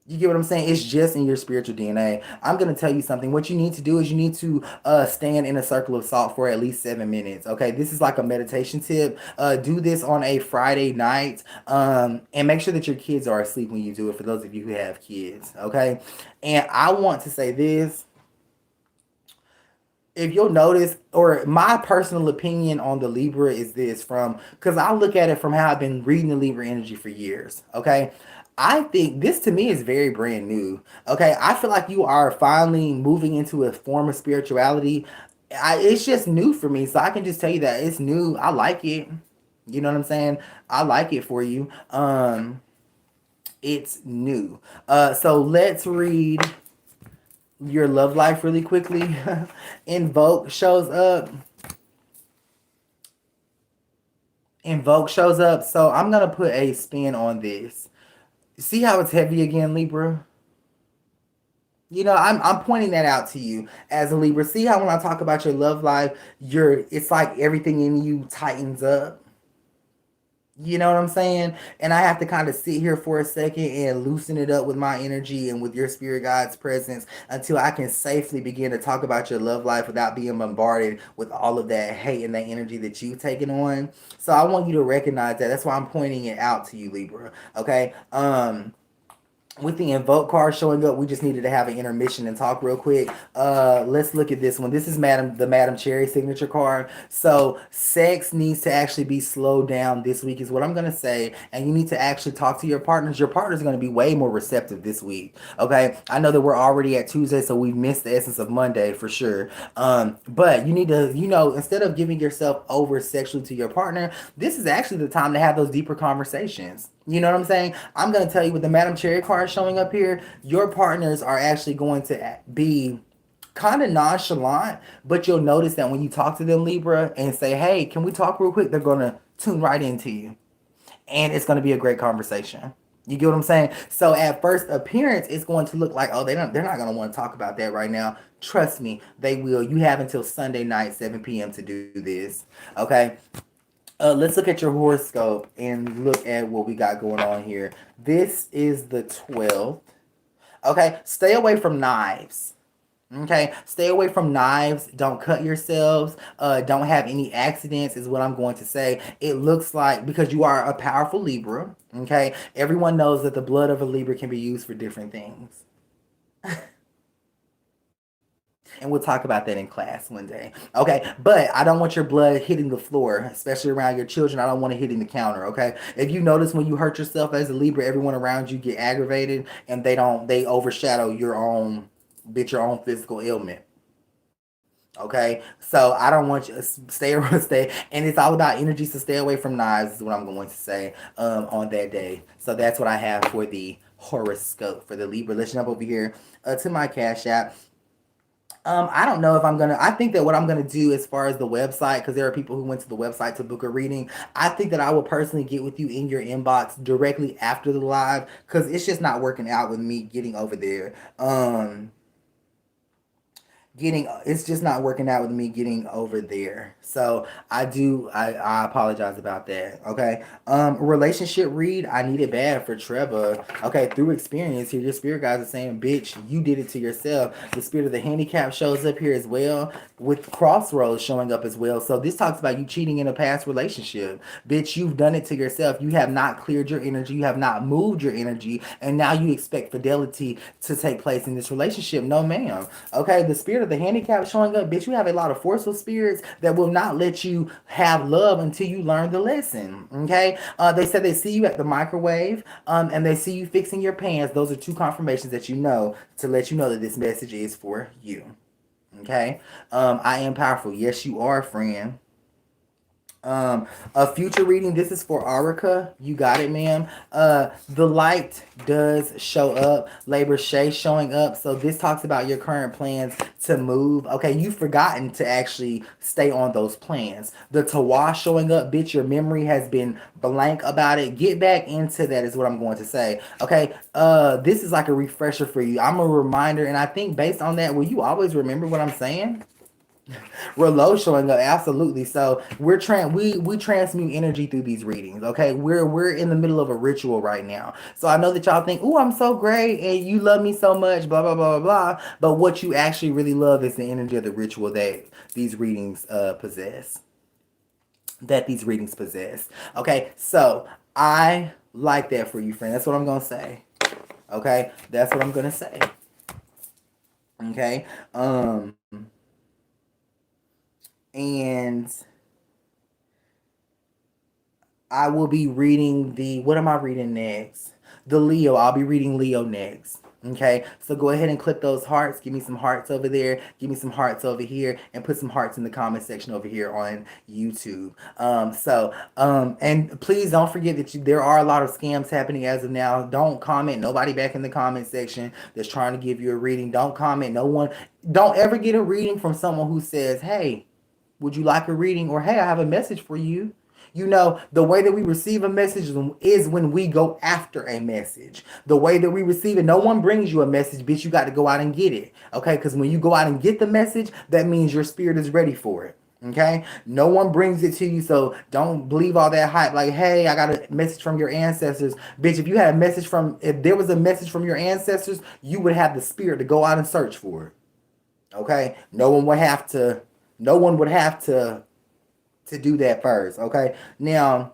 You get what I'm saying? It's just in your spiritual DNA. I'm gonna tell you something. What you need to do is you need to stand in a circle of salt for at least 7 minutes. Okay, this is like a meditation tip. Do this on a Friday night, and make sure that your kids are asleep when you do it. For those of you who have kids, okay. And I want to say this: if you'll notice, or my personal opinion on the Libra is this, from because I look at it from how I've been reading the Libra energy for years. Okay, I think this to me is very brand new. Okay, I feel like you are finally moving into a form of spirituality. It's just new for me, so I can just tell you that it's new. I like it. You know what I'm saying? I like it for you. It's new. So let's read your love life really quickly. Invoke shows up. Invoke shows up. So I'm gonna put a spin on this. See how it's heavy again, Libra? You know, I'm pointing that out to you as a Libra. See how when I talk about your love life, it's like everything in you tightens up. You know what I'm saying? And I have to kind of sit here for a second and loosen it up with my energy and with your spirit guide's presence until I can safely begin to talk about your love life without being bombarded with all of that hate and that energy that you've taken on. So I want you to recognize that. That's why I'm pointing it out to you, Libra. Okay? With the invoke card showing up, we just needed to have an intermission and talk real quick. Let's look at this one. This is Madam Cherry signature card. So sex needs to actually be slowed down this week is what I'm gonna say, and you need to actually talk to your partners. Your partner's gonna be way more receptive this week. Okay, I know that we're already at Tuesday, so we missed the essence of Monday for sure. But you need to, instead of giving yourself over sexually to your partner, this is actually the time to have those deeper conversations. You know what I'm saying? I'm going to tell you with the Madam Cherry card showing up here, your partners are actually going to be kind of nonchalant, but you'll notice that when you talk to them, Libra, and say, hey, can we talk real quick? They're going to tune right into you. And it's going to be a great conversation. You get what I'm saying? So at first appearance, it's going to look like, oh, they're not going to want to talk about that right now. Trust me, they will. You have until Sunday night, 7 p.m. to do this. Okay? Let's look at your horoscope and look at what we got going on here. This is the 12th. Okay, stay away from knives. Okay, stay away from knives. Don't cut yourselves. Don't have any accidents, is what I'm going to say. It looks like, because you are a powerful Libra, okay, everyone knows that the blood of a Libra can be used for different things. And we'll talk about that in class one day. Okay, but I don't want your blood hitting the floor, especially around your children. I don't want it hitting the counter. Okay, if you notice when you hurt yourself as a Libra, everyone around you get aggravated and they overshadow your own physical ailment. Okay, so I don't want you to stay, and it's all about energy. So stay away from knives is what I'm going to say on that day. So that's what I have for the horoscope for the Libra. Let's jump over here to my Cash App. I don't know if I think that what I'm gonna do as far as the website, because there are people who went to the website to book a reading. I think that I will personally get with you in your inbox directly after the live, because it's just not working out with me getting over there. It's just not working out with me getting over there. So I apologize about that. Okay. Relationship read, I need it bad for Trevor. Okay, through experience here, your spirit guys are saying, bitch, you did it to yourself. The spirit of the handicap shows up here as well, with crossroads showing up as well. So this talks about you cheating in a past relationship. Bitch, you've done it to yourself. You have not cleared your energy, you have not moved your energy, and now you expect fidelity to take place in this relationship. No, ma'am. Okay, the spirit spirit of the handicap showing up, bitch, you have a lot of forceful spirits that will not let you have love until you learn the lesson. Okay. They said they see you at the microwave, and they see you fixing your pants. Those are two confirmations that you know to let you know that this message is for you. Okay. I am powerful. Yes, you are, friend. A future reading. This is for Arica. You got it, ma'am. The light does show up. Labor Shay showing up. So this talks about your current plans to move. Okay, you've forgotten to actually stay on those plans. The Tawa showing up, bitch. Your memory has been blank about it. Get back into that is what I'm going to say. Okay. This is like a refresher for you. I'm a reminder, and I think based on that, will you always remember what I'm saying? Relo showing up, absolutely. So we transmute energy through these readings. Okay, we're in the middle of a ritual right now. So I know that y'all think, oh, I'm so great and you love me so much, blah blah blah blah blah. But what you actually really love is the energy of the ritual that these readings possess. That these readings possess. Okay, so I like that for you, friend. That's what I'm gonna say. Okay, that's what I'm gonna say. Okay, and I will be reading what am I reading next? The Leo. I'll be reading Leo next. Okay, so go ahead and click those hearts. Give me some hearts over there. Give me some hearts over here, and put some hearts in the comment section over here on YouTube. And please don't forget that there are a lot of scams happening as of now. Don't comment. Nobody back in the comment section that's trying to give you a reading. Don't comment. No one. Don't ever get a reading from someone who says, "Hey, would you like a reading?" Or, "Hey, I have a message for you." You know, the way that we receive a message is when we go after a message. The way that we receive it, no one brings you a message, bitch. You got to go out and get it. Okay? Because when you go out and get the message, that means your spirit is ready for it. Okay? No one brings it to you, so don't believe all that hype. Like, hey, I got a message from your ancestors. Bitch, if there was a message from your ancestors, you would have the spirit to go out and search for it. Okay? No one would have to do that first. Okay, now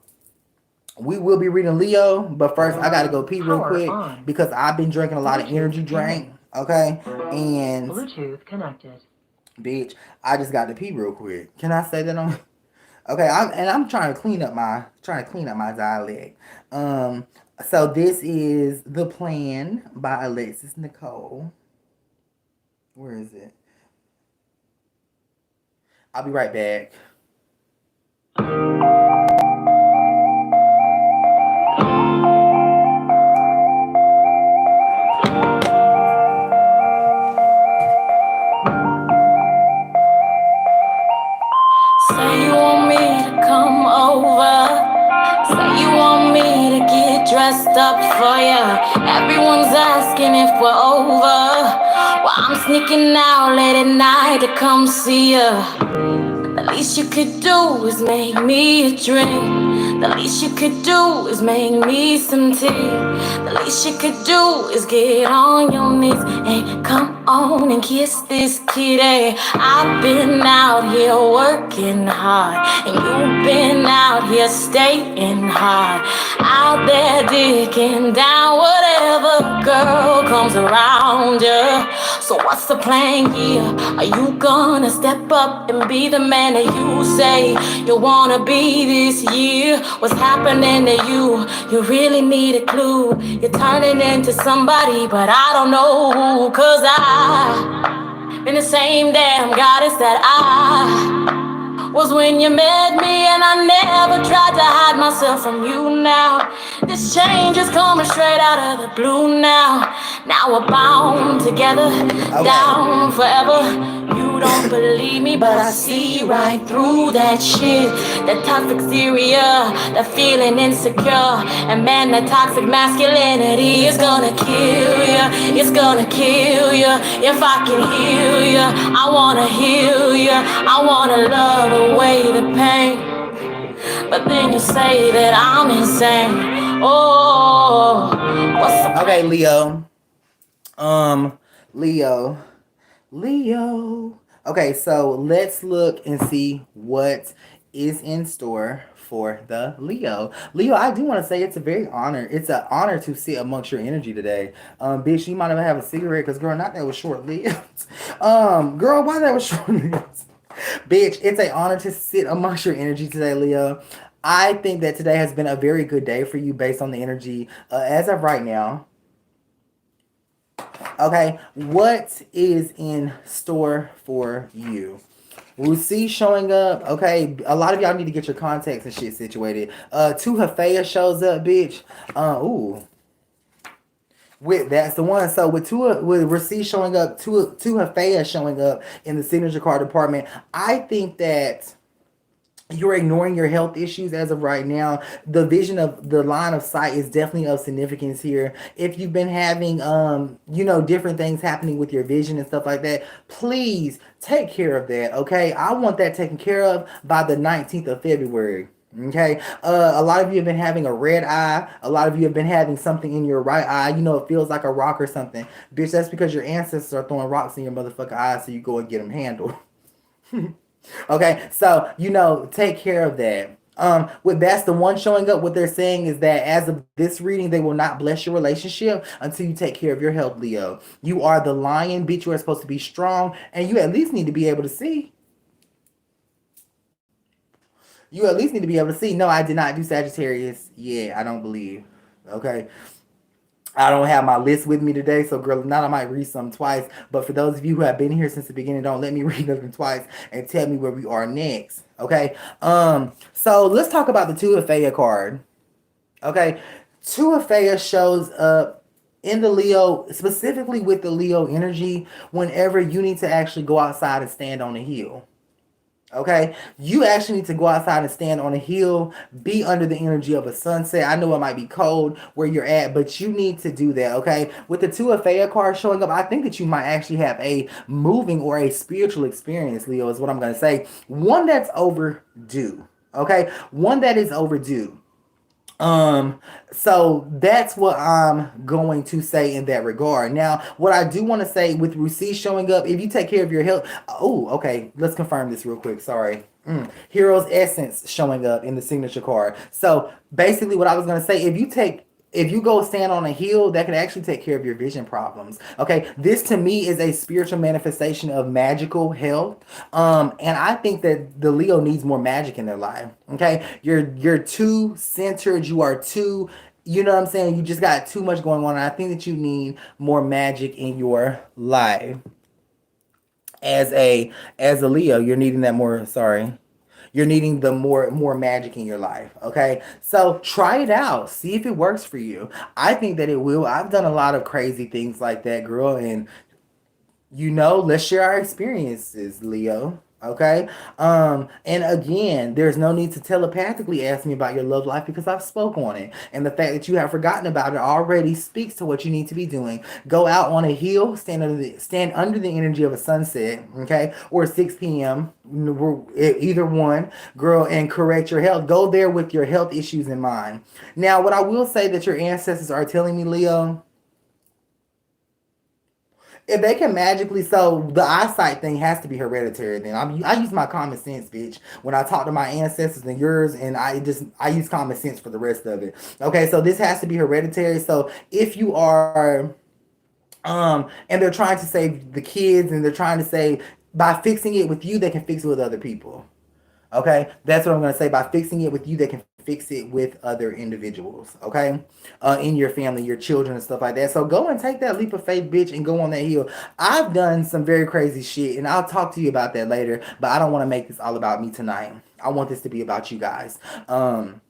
we will be reading Leo, but first I gotta go pee real quick because I've been drinking a lot of energy drink. Okay, and Bluetooth connected. Bitch, I just got to pee real quick. Can I say that on? Okay, I'm trying to clean up my dialect. So this is The Plan by Alexis Nicole. Where is it? I'll be right back. Say you want me to come over. Say you want me to get dressed up for you. Everyone's asking if we're over. Well, I'm sneaking out late at night to come see you. The least you could do is make me a drink. The least you could do is make me some tea. The least you could do is get on your knees and come on and kiss this kitty. I've been out here working hard, and you've been out here staying hard. Out there digging down whatever girl comes around you. So what's the plan here? Are you gonna step up and be the man that you say you wanna be this year? What's happening to you? You really need a clue. You're turning into somebody, but I don't know who. 'Cause I've been the same damn goddess that I was when you met me, and I never tried to hide myself from you now. This change is coming straight out of the blue now. Now we're bound together, down forever. You don't believe me, but I see right through that shit. That toxic exterior, that feeling insecure. And man, that toxic masculinity is gonna kill you. It's gonna kill you. If I can heal you, I wanna heal you. I wanna love away the pain. But then you say that I'm insane. Oh, what's the Okay, Leo. Leo. Okay, so let's look and see what is in store for the Leo. Leo, I do want to say it's an honor to sit amongst your energy today. Bitch, you might even have a cigarette because girl, not that was short lived. Girl, why that was short? Bitch, it's an honor to sit amongst your energy today, Leo. I think that today has been a very good day for you based on the energy as of right now. Okay, what is in store for you? We'll see showing up. Okay, a lot of y'all need to get your contacts and shit situated. Two Hafea shows up, bitch. Ooh. With that's the one. So with Receipt showing up, two Hafea showing up in the signature card department, I think that you're ignoring your health issues as of right now. The vision of the line of sight is definitely of significance here. If you've been having different things happening with your vision and stuff like that, please take care of that. Okay, I want that taken care of by the 19th of February. Okay, a lot of you have been having a red eye. A lot of you have been having something in your right eye. It feels like a rock or something. Bitch, that's because your ancestors are throwing rocks in your motherfucking eyes, so you go and get them handled. Okay, so take care of that. With that's the one showing up. What they're saying is that as of this reading, they will not bless your relationship until you take care of your health, Leo. You are the lion, bitch. You are supposed to be strong, and you at least need to be able to see. You at least need to be able to see. No, I did not do Sagittarius. Yeah, I don't believe. Okay. I don't have my list with me today, so girl, now I might read some twice. But for those of you who have been here since the beginning, don't let me read them twice and tell me where we are next. Okay. So let's talk about the Two of Faya card. Okay. Two of Faya shows up in the Leo, specifically with the Leo energy, whenever you need to actually go outside and stand on a hill. Okay, you actually need to go outside and stand on a hill, be under the energy of a sunset. I know it might be cold where you're at, but you need to do that. Okay, with the Two of Faya card showing up, I think that you might actually have a moving or a spiritual experience, Leo, is what I'm going to say. One that's overdue. Okay, one that is overdue. So that's what I'm going to say in that regard. Now, what I do want to say with Rusi showing up, if you take care of your health, oh, okay, let's confirm this real quick. Sorry. Hero's Essence showing up in the signature card. So basically what I was going to say, if you go stand on a hill, that can actually take care of your vision problems. Okay, this to me is a spiritual manifestation of magical health. And I think that the Leo needs more magic in their life. Okay, you're too centered. You are too, you know what I'm saying? You just got too much going on. And I think that you need more magic in your life. As a Leo, you're needing that more. Sorry. You're needing the more magic in your life. Okay, so try it out, see if it works for you. I think that it will. I've done a lot of crazy things like that, girl, and let's share our experiences, Leo. Okay. And again, there's no need to telepathically ask me about your love life because I've spoke on it. And the fact that you have forgotten about it already speaks to what you need to be doing. Go out on a hill, stand under the energy of a sunset, okay, or 6 p.m. Either one, girl, and correct your health. Go there with your health issues in mind. Now, what I will say that your ancestors are telling me, Leo, if they can magically, so the eyesight thing has to be hereditary. Then I use my common sense, bitch, when I talk to my ancestors and yours, and I use common sense for the rest of it. Okay, so this has to be hereditary. So if you are, and they're trying to save the kids, and they're trying to say by fixing it with you, they can fix it with other people. Okay, that's what I'm gonna say. By fixing it with you, they can fix it with other individuals. Okay, in your family, your children, and stuff like that. So go and take that leap of faith, bitch, and go on that hill. I've done some very crazy shit, and I'll talk to you about that later. But I don't want to make this all about me tonight. I want this to be about you guys. And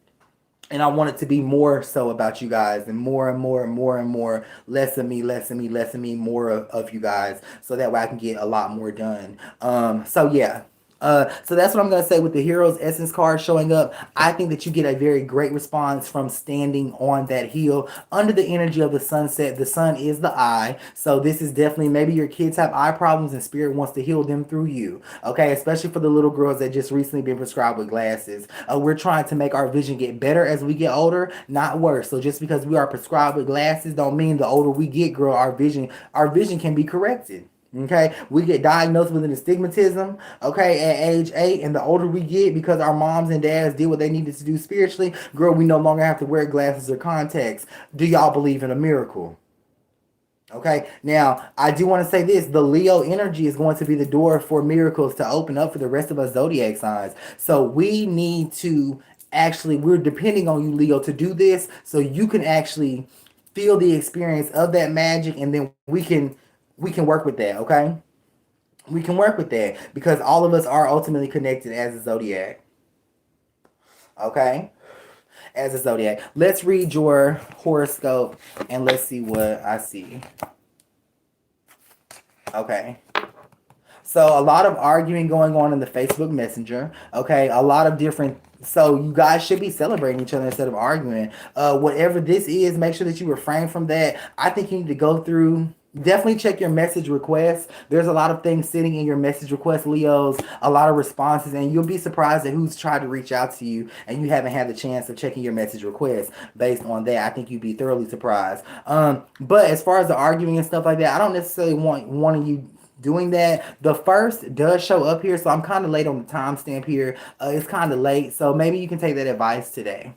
I want it to be more so about you guys, and more and more and more and more, less of me, less of me, less of me, more of you guys, so that way I can get a lot more done. So yeah. So that's what I'm going to say with the Hero's Essence card showing up. I think that you get a very great response from standing on that hill under the energy of the sunset. The sun is the eye. So this is definitely, maybe your kids have eye problems and spirit wants to heal them through you. Okay, especially for the little girls that just recently been prescribed with glasses. We're trying to make our vision get better as we get older, not worse. So just because we are prescribed with glasses don't mean the older we get, girl, our vision can be corrected. Okay, we get diagnosed with an astigmatism, okay, at age 8, and the older we get, because our moms and dads did what they needed to do spiritually, girl, we no longer have to wear glasses or contacts. Do y'all believe in a miracle? Okay, now I do want to say this: the Leo energy is going to be the door for miracles to open up for the rest of us zodiac signs. So we need to actually, we're depending on you, Leo, to do this so you can actually feel the experience of that magic, and then we can work with that. Okay, we can work with that because all of us are ultimately connected as a zodiac. Okay, as a zodiac. Let's read your horoscope and let's see what I see. Okay. So a lot of arguing going on in the Facebook Messenger. Okay, a lot of different. So you guys should be celebrating each other instead of arguing. Whatever this is, make sure that you refrain from that. I think you need to go through. Definitely check your message requests. There's a lot of things sitting in your message request, Leos. A lot of responses, and you'll be surprised at who's tried to reach out to you, and you haven't had the chance of checking your message requests. Based on that, I think you'd be thoroughly surprised. But as far as the arguing and stuff like that, I don't necessarily want wanting you doing that. The first does show up here, so I'm kind of late on the timestamp here. It's kind of late, so maybe you can take that advice today.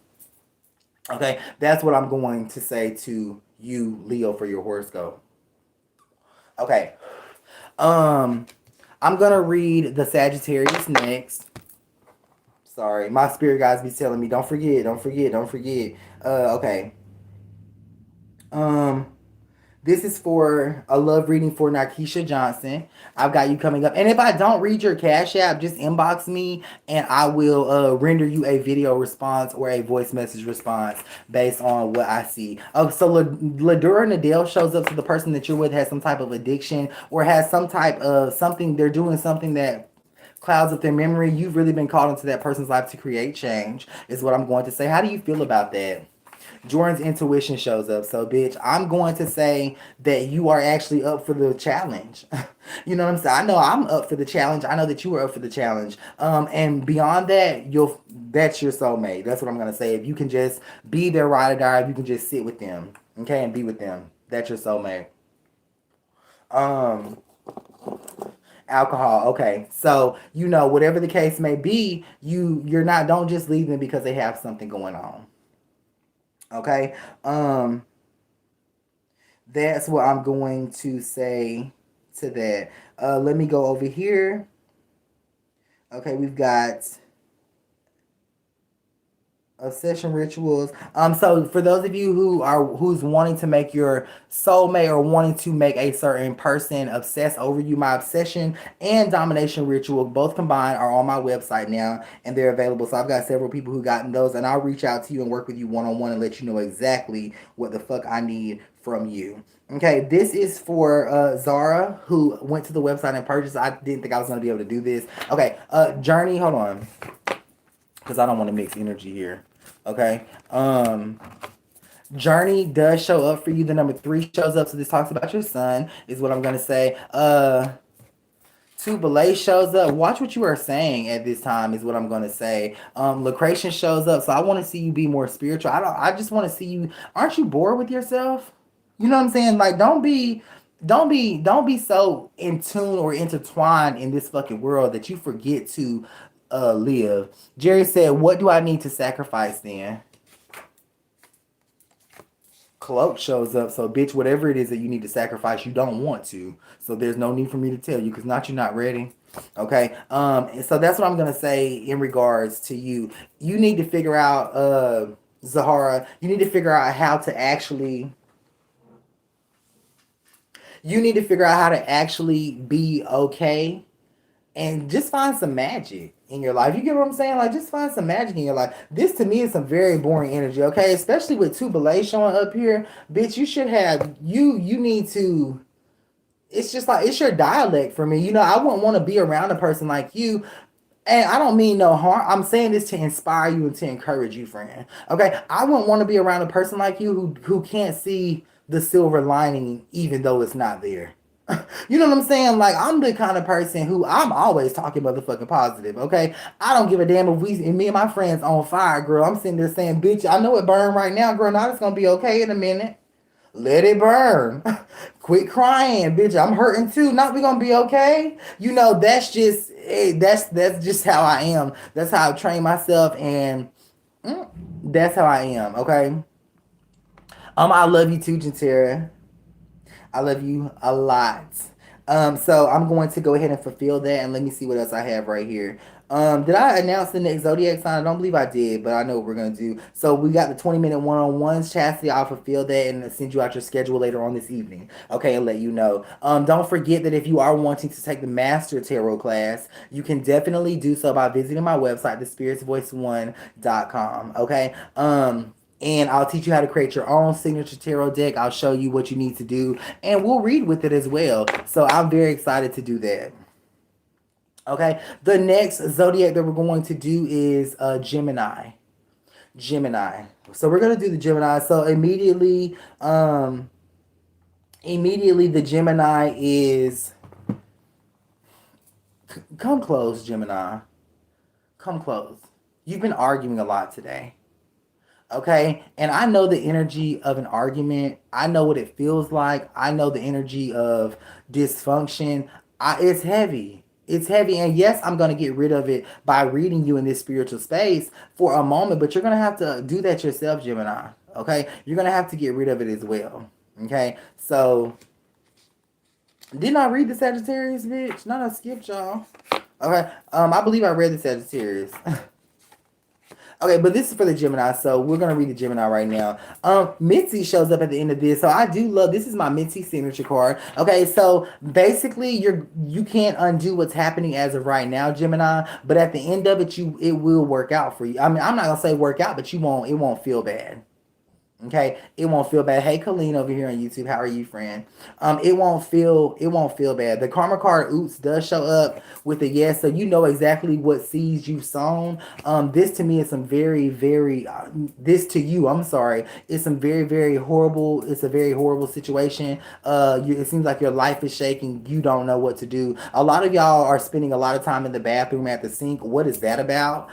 Okay, that's what I'm going to say to you, Leo, for your horoscope. Okay, um, I'm gonna read the Sagittarius next. Sorry, my spirit guys be telling me, don't forget, don't forget, don't forget. Okay. Um, This is for a love reading for Nakisha Johnson. I've got you coming up. And if I don't read your Cash App, just inbox me and I will render you a video response or a voice message response based on what I see. Oh, so Ladura Nadell shows up to the person that you're with has some type of addiction or has some type of something, they're doing something that clouds up their memory. You've really been called into that person's life to create change, is what I'm going to say. How do you feel about that? Jordan's intuition shows up. So, bitch, I'm going to say that you are actually up for the challenge. You know what I'm saying? I know I'm up for the challenge. I know that you are up for the challenge. And beyond that, that's your soulmate. That's what I'm gonna say. If you can just be their ride or die, if you can just sit with them, okay, and be with them, that's your soulmate. Um, Alcohol. Okay, so whatever the case may be, you're not. Don't just leave them because they have something going on. Okay. That's what I'm going to say to that. Let me go over here. Okay, we've got obsession rituals. So for those of you who's wanting to make your soulmate or wanting to make a certain person obsess over you, my obsession and domination ritual, both combined, are on my website now and they're available. So I've got several people who gotten those, and I'll reach out to you and work with you one on one and let you know exactly what the fuck I need from you. Okay, this is for Zara, who went to the website and purchased. I didn't think I was gonna be able to do this. Okay, Journey, hold on, because I don't want to mix energy here. Okay. Journey does show up for you. The number 3 shows up, so this talks about your son, is what I'm gonna say. Tubelay shows up. Watch what you are saying at this time, is what I'm gonna say. Lucretia shows up, so I want to see you be more spiritual. I just want to see you. Aren't you bored with yourself? You know what I'm saying? Like, don't be so in tune or intertwined in this fucking world that you forget to live. Jerry said, "What do I need to sacrifice then?" Cloak shows up, so bitch, whatever it is that you need to sacrifice, you don't want to. So there's no need for me to tell you, because you're not ready. Okay. So that's what I'm gonna say in regards to you. You need to figure out, Zahara. You need to figure out how to actually. You need to figure out how to actually be okay and just find some magic in your life. You get what I'm saying? Like, just find some magic in your life. This to me is some very boring energy, okay? Especially with two belay showing up here. Bitch, you should have you need to. It's just like, it's your dialect for me. I wouldn't want to be around a person like you. And I don't mean no harm. I'm saying this to inspire you and to encourage you, friend. Okay? I wouldn't want to be around a person like you who can't see the silver lining even though it's not there. You know what I'm saying? Like, I'm the kind of person who I'm always talking motherfucking positive, okay? I don't give a damn if me and my friends on fire, girl. I'm sitting there saying, bitch, I know it burned right now, girl. Now it's gonna be okay in a minute. Let it burn. Quit crying, bitch. I'm hurting too. Not we gonna be okay. That's just that's just how I am. That's how I train myself, and that's how I am. Okay. I love you too, Jantera. I love you a lot. So I'm going to go ahead and fulfill that, and let me see what else I have right here. Did I announce the next zodiac sign? I don't believe I did, but I know what we're gonna do. So we got the 20-minute one-on-ones, Chastity. I'll fulfill that and send you out your schedule later on this evening. Okay, and let you know. Don't forget that if you are wanting to take the Master Tarot class, you can definitely do so by visiting my website, thespiritsvoice1.com. Okay. And I'll teach you how to create your own signature tarot deck. I'll show you what you need to do, and we'll read with it as well. So I'm very excited to do that. Okay, the next zodiac that we're going to do is Gemini. Gemini. So we're gonna do the Gemini. So immediately the Gemini is come close, Gemini. Come close. You've been arguing a lot today. Okay, and I know the energy of an argument. I know what it feels like. I know the energy of dysfunction. It's heavy. It's heavy, and yes, I'm going to get rid of it by reading you in this spiritual space for a moment, but you're going to have to do that yourself, Gemini. Okay, you're going to have to get rid of it as well. Okay, so didn't I read the Sagittarius, bitch? No, I skipped y'all. Okay, I believe I read the Sagittarius. Okay, but this is for the Gemini, so we're gonna read the Gemini right now. Mitzi shows up at the end of this, so I do love this is my Mitzi signature card. Okay, so basically you can't undo what's happening as of right now, Gemini, but at the end of it, it will work out for you. I mean, I'm not gonna say work out, but it won't feel bad. Okay, it won't feel bad. Hey, Colleen over here on YouTube, how are you, friend? It won't feel bad. The karma card, oops, does show up with a yes, so you know exactly what seeds you've sown. This to me is some very, very, this to you, I'm sorry, it's some very, very horrible. It's a very horrible situation. It seems like your life is shaking. You don't know what to do. A lot of y'all are spending a lot of time in the bathroom at the sink. What is that about?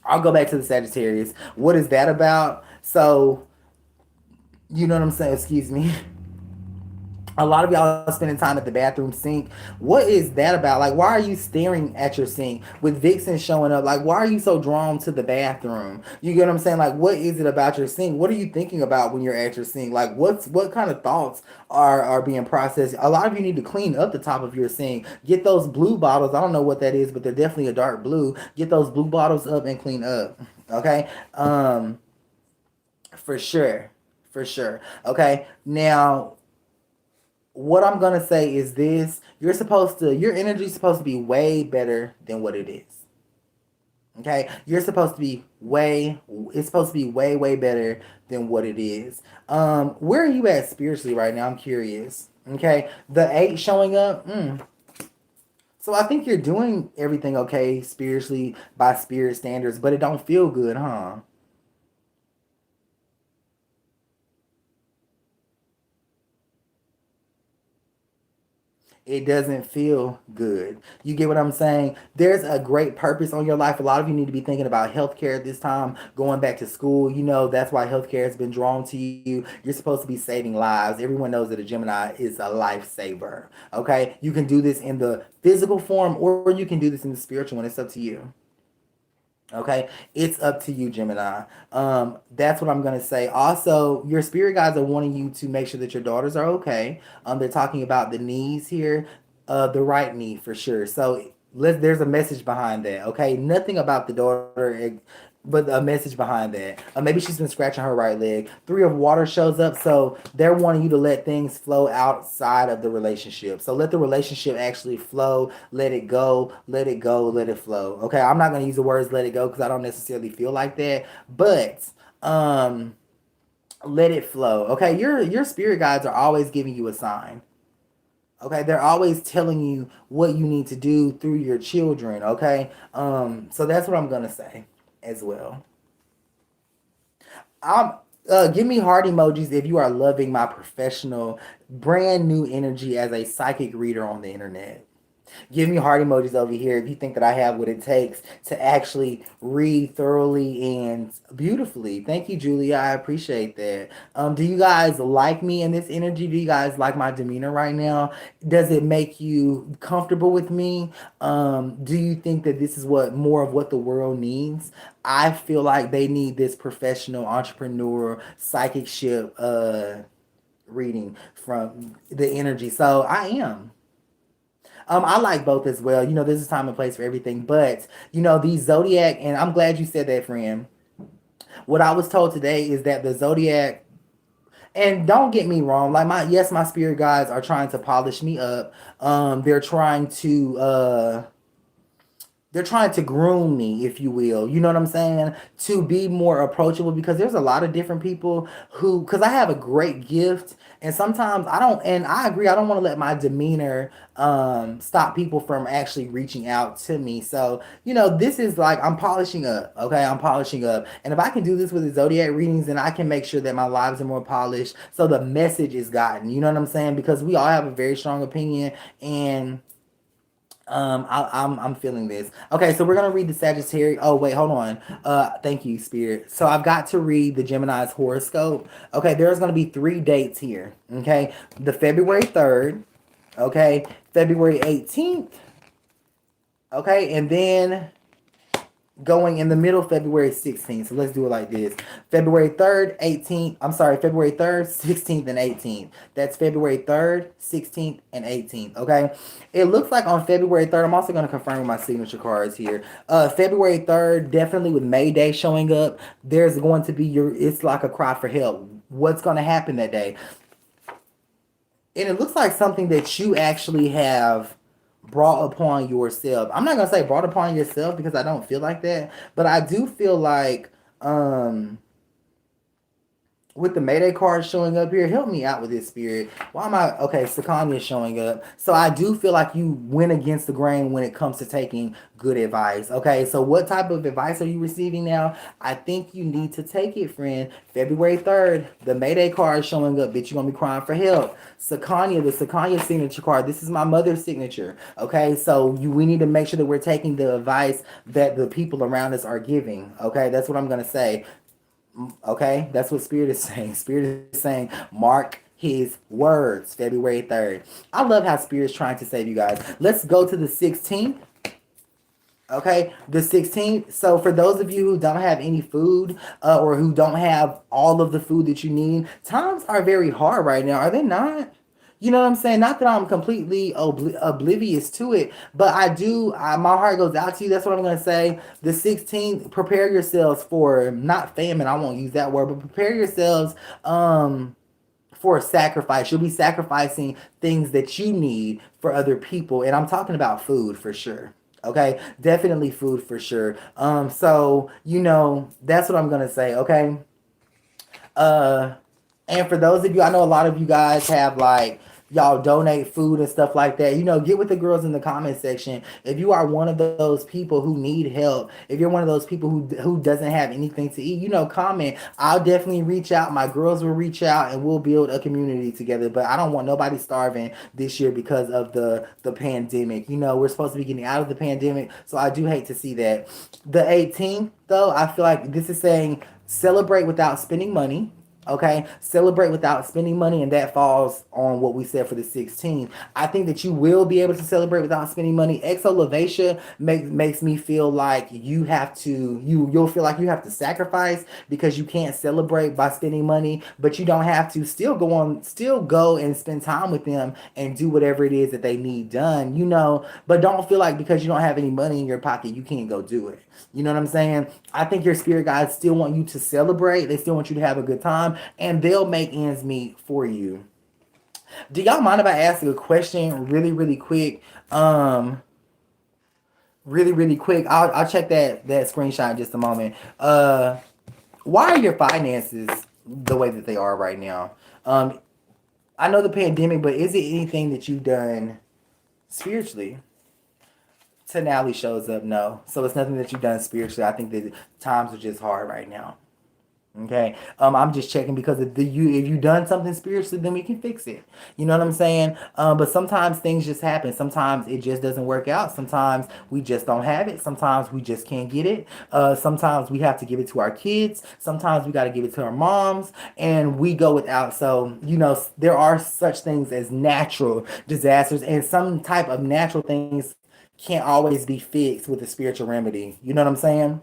I'll go back to the Sagittarius. What is that about? So, you know what I'm saying? Excuse me. A lot of y'all are spending time at the bathroom sink. What is that about? Like, why are you staring at your sink with Vixen showing up? Like, why are you so drawn to the bathroom? You get what I'm saying? Like, what is it about your sink? What are you thinking about when you're at your sink? Like, what kind of thoughts are being processed? A lot of you need to clean up the top of your sink. Get those blue bottles. I don't know what that is, but they're definitely a dark blue. Get those blue bottles up and clean up. Okay? For sure. For sure. Okay? Now, what I'm gonna say is this: your energy's supposed to be way better than what it is. Okay, you're supposed to be it's supposed to be way, way better than what it is. Where are you at spiritually right now? I'm curious. Okay, the 8 showing up. So I think you're doing everything okay spiritually by spirit standards, but it don't feel good, huh? It doesn't feel good. You get what I'm saying? There's a great purpose on your life. A lot of you need to be thinking about healthcare at this time, going back to school. You know, that's why healthcare has been drawn to you. You're supposed to be saving lives. Everyone knows that a Gemini is a lifesaver. Okay? You can do this in the physical form or you can do this in the spiritual one. It's up to you. Okay, it's up to you, Gemini. That's what I'm gonna say. Also, your spirit guides are wanting you to make sure that your daughters are okay. They're talking about the knees here, the right knee for sure. So there's a message behind that. Okay, nothing about the daughter, but a message behind that. Maybe she's been scratching her right leg. 3 of water shows up, so they're wanting you to let things flow outside of the relationship. So let the relationship actually flow. Let it go. Let it go. Let it flow. Okay, I'm not gonna use the words "let it go" because I don't necessarily feel like that, but let it flow. Okay, your spirit guides are always giving you a sign. Okay, they're always telling you what you need to do through your children. Okay, so that's what I'm gonna say as well. I'm Give me heart emojis if you are loving my professional brand new energy as a psychic reader on the internet. Give me heart emojis over here if you think that I have what it takes to actually read thoroughly and beautifully. Thank you, Julia. I appreciate that. Do you guys like me in this energy? Do you guys like my demeanor right now? Does it make you comfortable with me? Do you think that this is what more of what the world needs? I feel like they need this professional entrepreneur psychic ship reading from the energy. So I am. I like both as well. You know, there's a time and place for everything. But, you know, these zodiac, and I'm glad you said that, friend. What I was told today is that the zodiac, and don't get me wrong, like my spirit guides are trying to polish me up. They're trying to groom me, if you will. You know what I'm saying? To be more approachable, because there's a lot of different people who, because I have a great gift, and sometimes I don't, and I agree, I don't want to let my demeanor stop people from actually reaching out to me. So, you know, this is like I'm polishing up, okay? I'm polishing up. And if I can do this with the zodiac readings, then I can make sure that my lives are more polished so the message is gotten. You know what I'm saying? Because we all have a very strong opinion, and I'm feeling this. Okay, so we're gonna read the Sagittarius. Oh wait, hold on. Thank you, Spirit. So I've got to read the Gemini's horoscope. Okay, there's gonna be 3 dates here. Okay, the February 3rd. Okay, February 18th. Okay, and then going in the middle, February 16th. So let's do it like this. February 3rd, 18th. I'm sorry, February 3rd, 16th, and 18th. That's February 3rd, 16th, and 18th. Okay. It looks like on February 3rd, I'm also going to confirm my signature cards here. February 3rd, definitely with May Day showing up, there's going to be it's like a cry for help. What's going to happen that day? And it looks like something that you actually have brought upon yourself. I'm not gonna say brought upon yourself because I don't feel like that, but I do feel like with the Mayday card showing up here, help me out with this, Spirit. Why am I okay? Sakanya is showing up, so I do feel like you went against the grain when it comes to taking good advice. Okay, so what type of advice are you receiving now? I think you need to take it, friend. February 3rd, the Mayday card is showing up, bitch. You're gonna be crying for help. Sakanya, the Sakanya signature card. This is my mother's signature. Okay, so we need to make sure that we're taking the advice that the people around us are giving. Okay, that's what I'm gonna say. Okay, that's what Spirit is saying. Spirit is saying, mark his words, February 3rd. I love how Spirit is trying to save you guys. Let's go to the 16th. Okay, the 16th. So for those of you who don't have any food or who don't have all of the food that you need, times are very hard right now. Are they not? You know what I'm saying? Not that I'm completely oblivious to it, but my heart goes out to you. That's what I'm going to say. The 16th, prepare yourselves for, not famine, I won't use that word, but prepare yourselves for a sacrifice. You'll be sacrificing things that you need for other people. And I'm talking about food for sure. Okay, definitely food for sure. So, you know, that's what I'm going to say. Okay. And for those of you, I know a lot of you guys have like y'all donate food and stuff like that. You know, get with the girls in the comment section. If you are one of those people who need help, if you're one of those people who doesn't have anything to eat, you know, comment. I'll definitely reach out. My girls will reach out and we'll build a community together. But I don't want nobody starving this year because of the pandemic. You know, we're supposed to be getting out of the pandemic, so I do hate to see that. The 18th, though, I feel like this is saying celebrate without spending money. Okay, celebrate without spending money, and that falls on what we said for the 16th. I think that you will be able to celebrate without spending money. Exolavation makes me feel like you'll feel like you have to sacrifice because you can't celebrate by spending money, but you don't have to. Still go and spend time with them and do whatever it is that they need done, you know, but don't feel like because you don't have any money in your pocket you can't go do it. You know what I'm saying? I think your spirit guides still want you to celebrate. They still want you to have a good time, and they'll make ends meet for you. Do y'all mind if I ask you a question really, really quick? Really, really quick. I'll check that screenshot in just a moment. Why are your finances the way that they are right now? I know the pandemic, but is it anything that you've done spiritually? Tenali shows up, no. So it's nothing that you've done spiritually. I think that times are just hard right now. Okay. I'm just checking because if you've done something spiritually, then we can fix it. You know what I'm saying? But sometimes things just happen. Sometimes it just doesn't work out. Sometimes we just don't have it. Sometimes we just can't get it. Sometimes we have to give it to our kids. Sometimes we got to give it to our moms, and we go without. So, you know, there are such things as natural disasters, and some type of natural things can't always be fixed with a spiritual remedy. You know what I'm saying?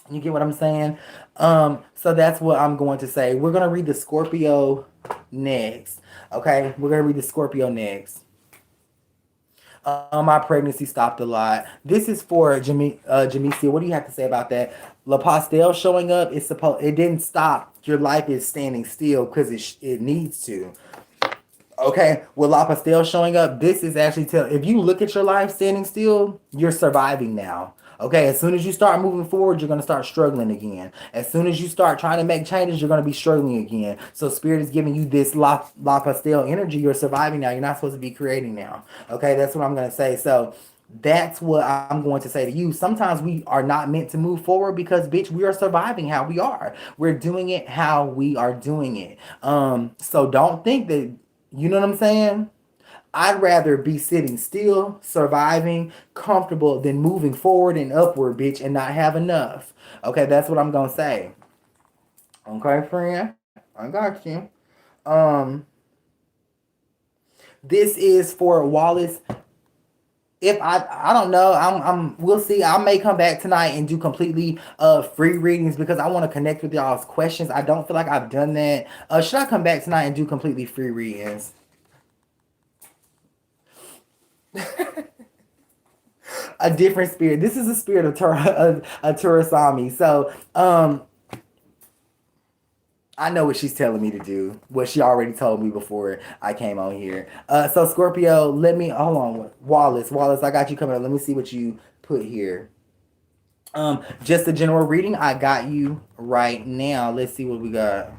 You get what I'm saying? So that's what I'm going to say. We're going to read the Scorpio next. Okay, we're gonna read the Scorpio next. My pregnancy stopped a lot. This is for Jamesia. What do you have to say about that? La Pastel showing up. It didn't stop. Your life is standing still because it needs to. Okay, with La Pastel showing up, this is actually if you look at your life standing still, you're surviving now. Okay, as soon as you start moving forward, you're gonna start struggling again. As soon as you start trying to make changes, you're gonna be struggling again. So Spirit is giving you this La Pastel energy. You're surviving now. You're not supposed to be creating now. Okay, that's what I'm gonna say. So that's what I'm going to say to you. Sometimes we are not meant to move forward because, bitch, we are surviving how we are. We're doing it how we are doing it. So don't think that, you know what I'm saying? I'd rather be sitting still, surviving, comfortable than moving forward and upward, bitch, and not have enough. Okay, that's what I'm gonna say. Okay, friend, I got you. Um, this is for Wallace. If I don't know, we'll see. I may come back tonight and do completely free readings because I want to connect with y'all's questions. I don't feel like I've done that. Should I come back tonight and do completely free readings? A different spirit. This is a spirit of Turasami. So I know what she's telling me to do. What she already told me before I came on here. So Scorpio, let me hold on. Wallace, I got you coming up. Let me see what you put here. Just a general reading. I got you right now. Let's see what we got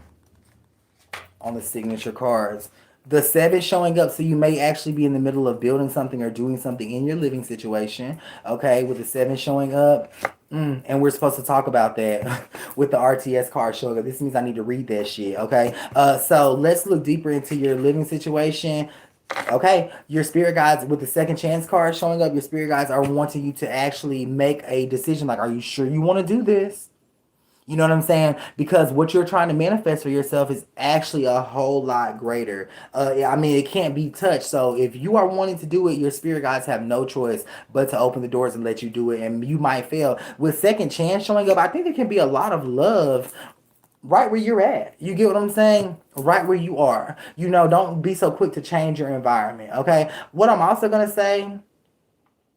on the signature cards. The 7 showing up, so you may actually be in the middle of building something or doing something in your living situation. Okay, with the 7 showing up. And we're supposed to talk about that with the RTS card showing up. This means I need to read that shit. Okay, so let's look deeper into your living situation. Okay, your spirit guides with the second chance card showing up. Your spirit guides are wanting you to actually make a decision. Like, are you sure you want to do this? You know what I'm saying? Because what you're trying to manifest for yourself is actually a whole lot greater. I mean, it can't be touched. So if you are wanting to do it, your spirit guides have no choice but to open the doors and let you do it. And you might fail. With second chance showing up, I think there can be a lot of love right where you're at. You get what I'm saying? Right where you are. You know, don't be so quick to change your environment. Okay. What I'm also going to say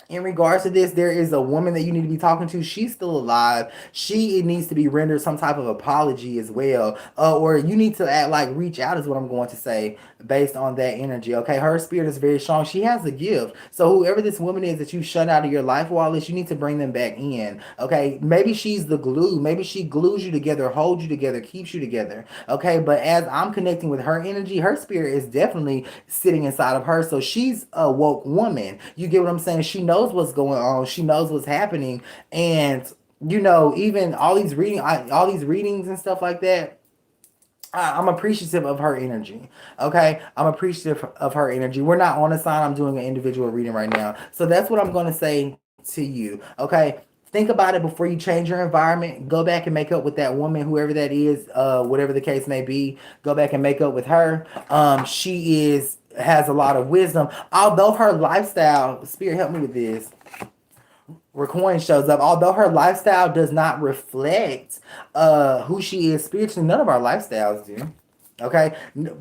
in regards to this, there is a woman that you need to be talking to. She's still alive. She needs to be rendered some type of apology as well, or you need to reach out is what I'm going to say based on that energy. Okay, her spirit is very strong. She has a gift. So whoever this woman is that you shut out of your life, Wallace, you need to bring them back in. Okay, maybe she's the glue. Maybe she glues you together, holds you together, keeps you together. Okay, but as I'm connecting with her energy, her spirit is definitely sitting inside of her. So she's a woke woman. You get what I'm saying? She knows what's going on. She knows what's happening. And you know, even all these readings and stuff like that, I'm appreciative of her energy. Okay, I'm appreciative of her energy. We're not on a sign. I'm doing an individual reading right now. So that's what I'm going to say to you. Okay, think about it before you change your environment. Go back and make up with that woman, whoever that is, whatever the case may be. Go back and make up with her. She has a lot of wisdom. Although her lifestyle, Spirit, help me with this. Where coin shows up, although her lifestyle does not reflect who she is spiritually, none of our lifestyles do. Okay,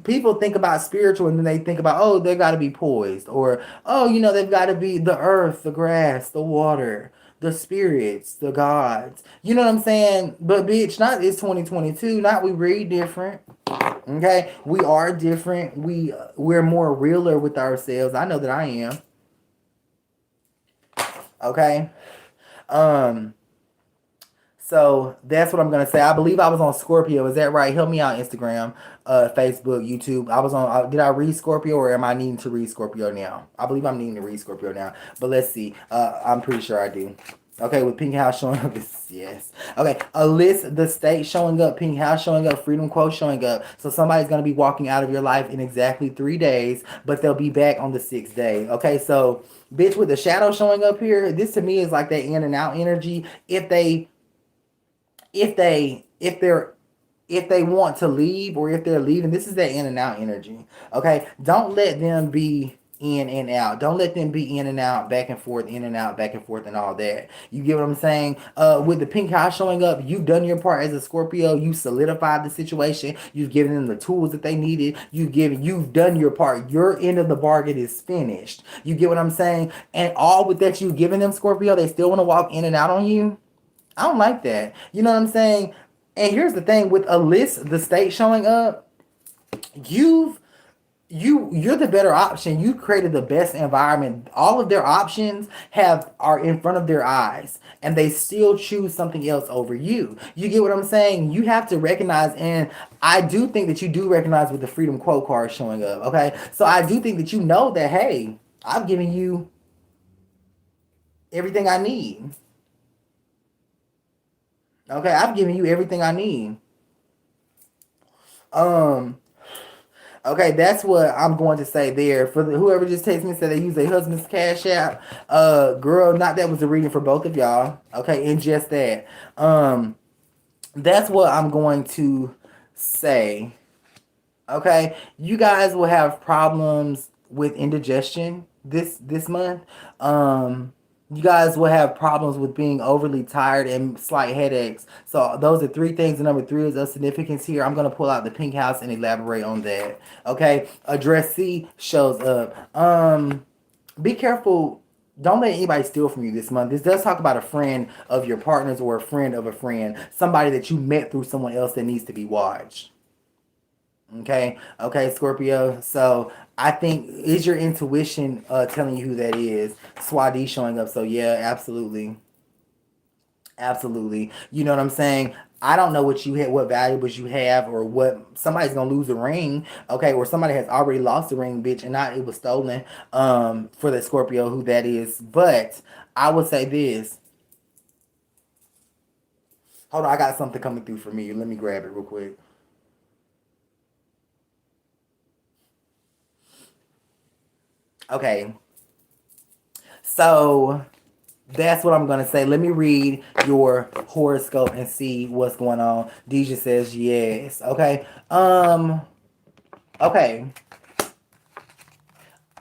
people think about spiritual and then they think about, oh, they got to be poised, or oh, you know, they've got to be the earth, the grass, the water, the spirits, the gods. You know what I'm saying? But bitch, not it's 2022. Not we read different. Okay, we are different. We're more realer with ourselves. I know that I am. Okay. So that's what I'm gonna say. I believe I was on Scorpio. Is that right? Help me out, Instagram, Facebook, YouTube. I was on. Did I read Scorpio or am I needing to read Scorpio now? I believe I'm needing to read Scorpio now. But let's see. I'm pretty sure I do. Okay, with Pink House showing up, yes. Okay, a list, the state showing up, Pink House showing up, Freedom Quote showing up. So somebody's going to be walking out of your life in exactly 3 days, but they'll be back on the 6th day. Okay, so bitch, with the shadow showing up here, this to me is like that in and out energy. If they want to leave or if they're leaving, this is that in and out energy. Okay, don't let them be in and out. Don't let them be in and out, back and forth, in and out, back and forth, and all that. You get what I'm saying? With the pink house showing up, you've done your part as a Scorpio. You solidified the situation. You've given them the tools that they needed. You've done your part. Your end of the bargain is finished. You get what I'm saying? And all with that you've given them, Scorpio, they still want to walk in and out on you. I don't like that. You know what I'm saying? And here's the thing with a list, the state showing up, you've you're the better option. You created the best environment. All of their options have are in front of their eyes, and they still choose something else over you. You get what I'm saying? You have to recognize, and I do think that you do recognize with the freedom quote card showing up. Okay, so I do think that you know that, hey, I've given you everything I need. Okay, I've given you everything I need. Um, Okay, that's what I'm going to say there. For whoever just texted me and said they use their husband's cash app, girl, not that was a reading for both of y'all. Okay, and just that. That's what I'm going to say. Okay, you guys will have problems with indigestion this month. You guys will have problems with being overly tired and slight headaches. So those are three things. And number three is of significance here. I'm gonna pull out the pink house and elaborate on that. Okay, address C shows up. Be careful. Don't let anybody steal from you this month. This does talk about a friend of your partners or a friend of a friend, somebody that you met through someone else that needs to be watched. Okay, Scorpio. So I think is your intuition telling you who that is? Swadi showing up. So yeah, absolutely, absolutely. You know what I'm saying? I don't know what you had, what valuables you have, or what somebody's gonna lose a ring. Okay, or somebody has already lost the ring, bitch, and not it was stolen. For the Scorpio, who that is. But I would say this. Hold on, I got something coming through for me. Let me grab it real quick. Okay, so that's what I'm gonna say. Let me read your horoscope and see what's going on. Deja says yes. Okay. Okay.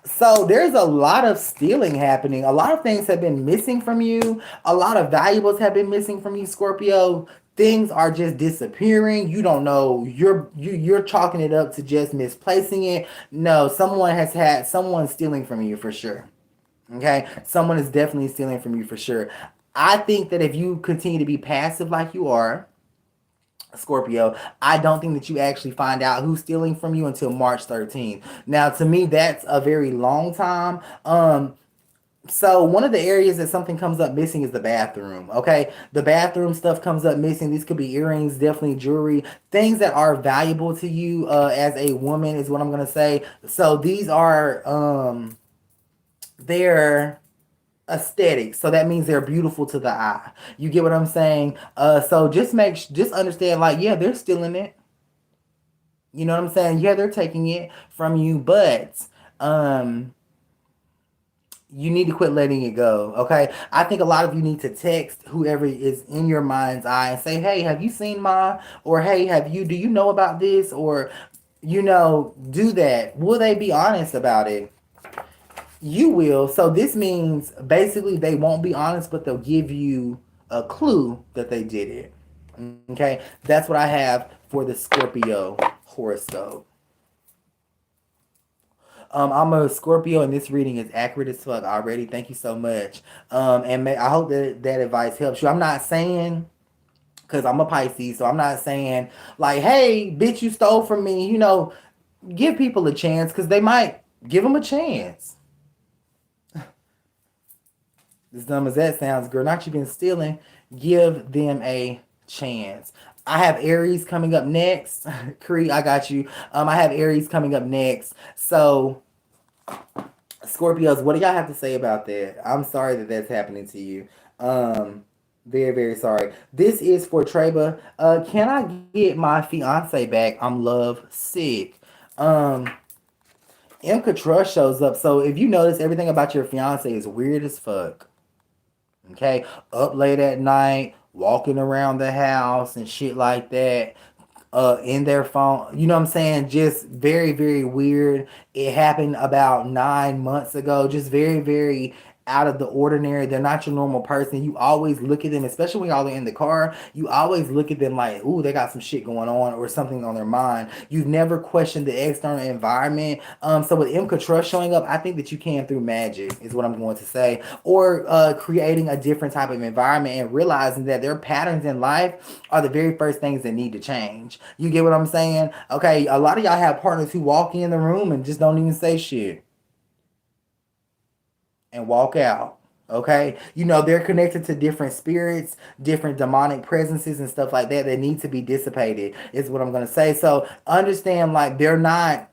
So there's a lot of stealing happening. A lot of things have been missing from you. A lot of valuables have been missing from you, Scorpio. Things are just disappearing. You don't know. You're chalking it up to just misplacing it. No, someone has had someone stealing from you for sure. Okay, someone is definitely stealing from you for sure. I think that if you continue to be passive like you are, Scorpio, I don't think that you actually find out who's stealing from you until March 13th. Now, to me, that's a very long time. So one of the areas that something comes up missing is the bathroom. Okay, the bathroom stuff comes up missing. These could be earrings, definitely jewelry, things that are valuable to you as a woman is what I'm gonna say. So these are they're aesthetic, so that means they're beautiful to the eye. You get what I'm saying? So just understand, like, yeah, they're stealing it. You know what I'm saying? Yeah, they're taking it from you, but um you need to quit letting it go. Okay, I think a lot of you need to text whoever is in your mind's eye and say, hey, have you seen my, or hey, do you know about this, or do that. Will they be honest about it? You will. So this means basically they won't be honest, but they'll give you a clue that they did it. Okay, that's what I have for the Scorpio horoscope. I'm a Scorpio, and this reading is accurate as fuck already. Thank you so much. I hope that advice helps you. I'm not saying, because I'm a Pisces, so I'm not saying like, hey, bitch, you stole from me. Give people a chance, because they might give them a chance. As dumb as that sounds, girl, not you been stealing. Give them a chance. I have Aries coming up next. Cree, I got you. I have Aries coming up next. So, Scorpios, what do y'all have to say about that? I'm sorry that that's happening to you. Very, very sorry. This is for Treba. Can I get my fiance back? I'm love sick. Imka Trust shows up. So if you notice, everything about your fiance is weird as fuck. Okay, up late at night, walking around the house and shit like that. in their phone. You know what I'm saying? Just very, very weird. It happened about 9 months ago. Just very, very out of the ordinary. They're not your normal person. You always look at them, especially when y'all are in the car, you always look at them like, ooh, they got some shit going on or something on their mind. You've never questioned the external environment. So with MK Trust showing up, I think that you can through magic is what I'm going to say. Or creating a different type of environment and realizing that their patterns in life are the very first things that need to change. You get what I'm saying? Okay, a lot of y'all have partners who walk in the room and just don't even say shit and walk out. Okay, you know, they're connected to different spirits, different demonic presences and stuff like that need to be dissipated is what I'm going to say. So understand, like, they're not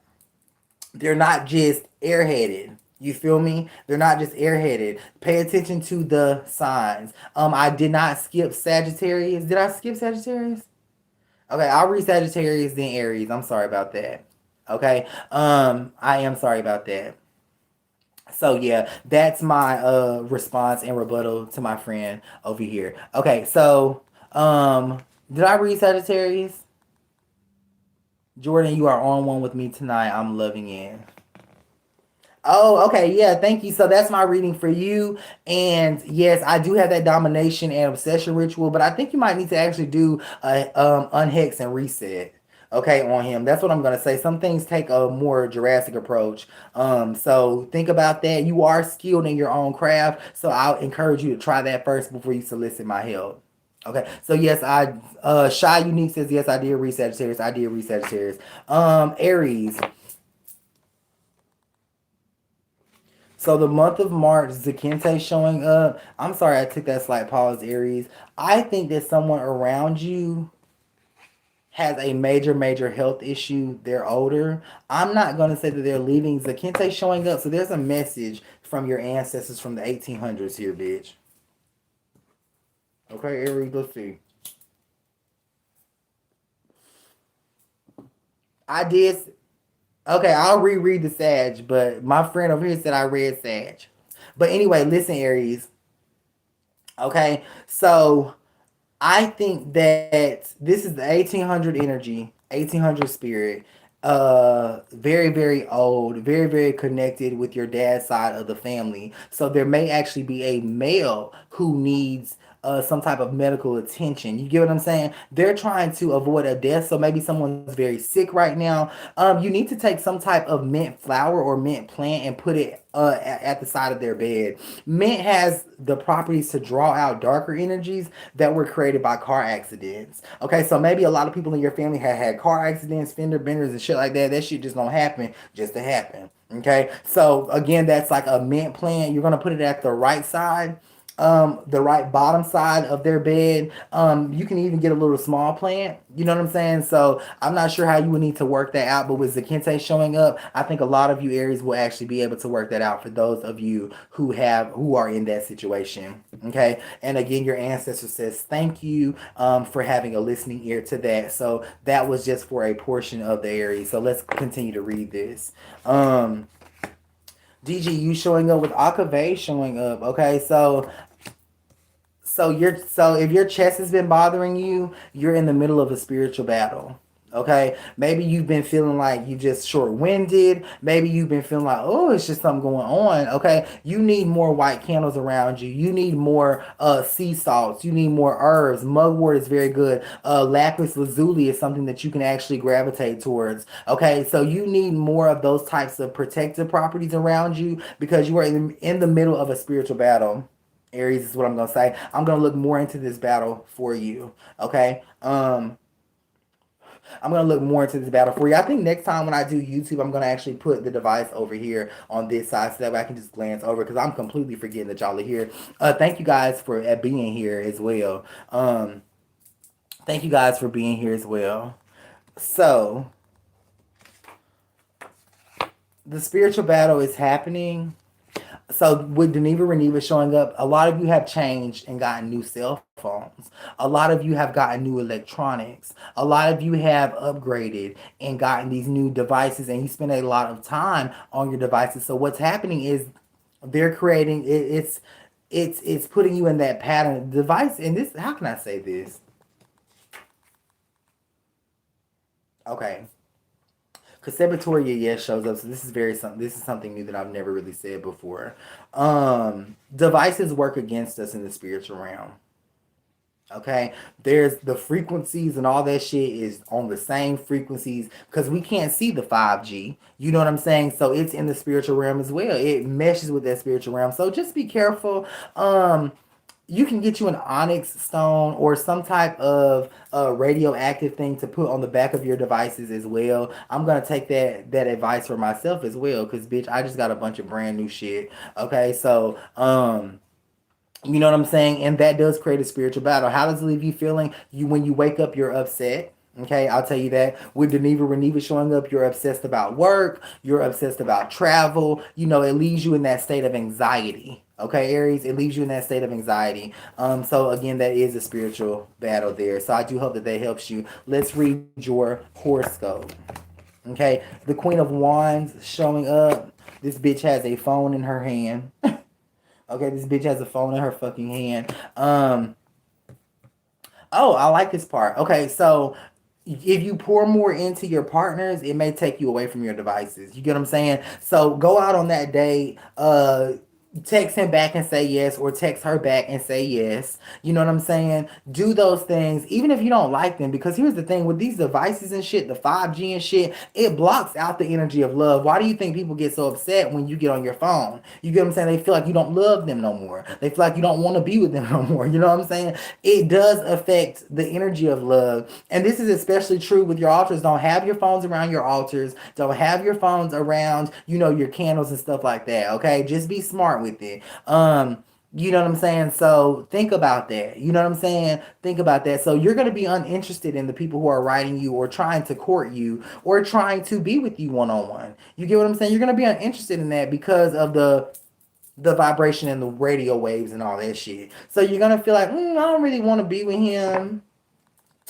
just airheaded. You feel me? They're not just airheaded. Pay attention to the signs. I did not skip Sagittarius. Did I skip Sagittarius? Okay, I'll read Sagittarius then Aries. I'm sorry about that. Okay. I am sorry about that. So yeah, that's my response and rebuttal to my friend over here. Okay, so did I read Sagittarius? Jordan, you are on one with me tonight. I'm loving it. Oh, okay, yeah, thank you. So that's my reading for you. And yes, I do have that domination and obsession ritual, but I think you might need to actually do a unhex and reset. Okay, on him. That's what I'm gonna say. Some things take a more Jurassic approach. So think about that. You are skilled in your own craft, so I'll encourage you to try that first before you solicit my help. Okay, so yes, I Shy Unique says yes, I did read Sagittarius. I did read Sagittarius. Aries. So the month of March, Zakente showing up. I'm sorry I took that slight pause, Aries. I think that someone around you has a major, major health issue. They're older. I'm not going to say that they're leaving. Zakente showing up. So there's a message from your ancestors from the 1800s here, bitch. Okay, Aries, let's see. I did. Okay, I'll reread the Sag, but my friend over here said I read Sag. But anyway, listen, Aries. Okay, so I think that this is the 1800 energy, 1800 spirit. Very, very old, very, very connected with your dad's side of the family. So there may actually be a male who needs some type of medical attention. You get what I'm saying? They're trying to avoid a death. So maybe someone's very sick right now. You need to take some type of mint flower or mint plant and put it at the side of their bed. Mint has the properties to draw out darker energies that were created by car accidents. Okay, so maybe a lot of people in your family have had car accidents, fender benders, and shit like that. That shit just don't happen just to happen. Okay, so again, that's like a mint plant. You're gonna put it at the right side, the right bottom side of their bed. You can even get a little small plant. You know what I'm saying? So I'm not sure how you would need to work that out, but with Zakente showing up, I think a lot of you Aries will actually be able to work that out for those of you who are in that situation. Okay. And again, your ancestor says thank you for having a listening ear to that. So that was just for a portion of the Aries. So let's continue to read this. DG, showing up with Akave showing up. Okay, so if your chest has been bothering you, you're in the middle of a spiritual battle. Okay, maybe you've been feeling like you just short-winded. Maybe you've been feeling like, oh, it's just something going on. Okay, you need more white candles around you. You need more sea salts. You need more herbs. Mugwort is very good. Lapis lazuli is something that you can actually gravitate towards. Okay, so you need more of those types of protective properties around you because you are in the middle of a spiritual battle. Aries is what I'm gonna say. I'm gonna look more into this battle for you. Okay. I'm gonna look more into this battle for you. I think next time when I do YouTube, I'm gonna actually put the device over here on this side so that way I can just glance over because I'm completely forgetting that y'all are here. Thank you guys for being here as well. Thank you guys for being here as well. So the spiritual battle is happening. So with Deneva Reneva showing up, a lot of you have changed and gotten new cell phones. A lot of you have gotten new electronics. A lot of you have upgraded and gotten these new devices, and you spend a lot of time on your devices. So what's happening is they're creating it's putting you in that pattern device. And this, how can I say this? Okay. Because Sabotoria, yes, shows up. So this is very something. This is something new that I've never really said before. Devices work against us in the spiritual realm. Okay, there's the frequencies and all that shit is on the same frequencies because we can't see the 5G. You know what I'm saying? So it's in the spiritual realm as well. It meshes with that spiritual realm. So just be careful. You can get you an onyx stone or some type of radioactive thing to put on the back of your devices as well. I'm gonna take that advice for myself as well because bitch, I just got a bunch of brand new shit. Okay, so you know what I'm saying? And that does create a spiritual battle. How does it leave you feeling? You when you wake up, you're upset. Okay, I'll tell you that. With Reneva showing up, you're obsessed about work, you're obsessed about travel. You know, it leaves you in that state of anxiety. Okay, Aries, it leaves you in that state of anxiety. So again, that is a spiritual battle there. So I do hope that helps you. Let's read your horoscope. Okay, the Queen of Wands showing up. This bitch has a phone in her hand. Okay, this bitch has a phone in her fucking hand. Oh, I like this part. Okay, so if you pour more into your partners, it may take you away from your devices. You get what I'm saying? So go out on that date. Text him back and say yes, or text her back and say yes. You know what I'm saying? Do those things, even if you don't like them, because here's the thing with these devices and shit, the 5G and shit, it blocks out the energy of love. Why do you think people get so upset when you get on your phone? You get what I'm saying? They feel like you don't love them no more. They feel like you don't want to be with them no more. You know what I'm saying? It does affect the energy of love. And this is especially true with your altars. Don't have your phones around your altars. Don't have your phones around, your candles and stuff like that. Okay? Just be smart with it. You know what I'm saying? So think about that. You know what I'm saying? Think about that. So you're going to be uninterested in the people who are writing you or trying to court you or trying to be with you one-on-one. You get what I'm saying? You're going to be uninterested in that because of the vibration and the radio waves and all that shit. So you're going to feel like, I don't really want to be with him.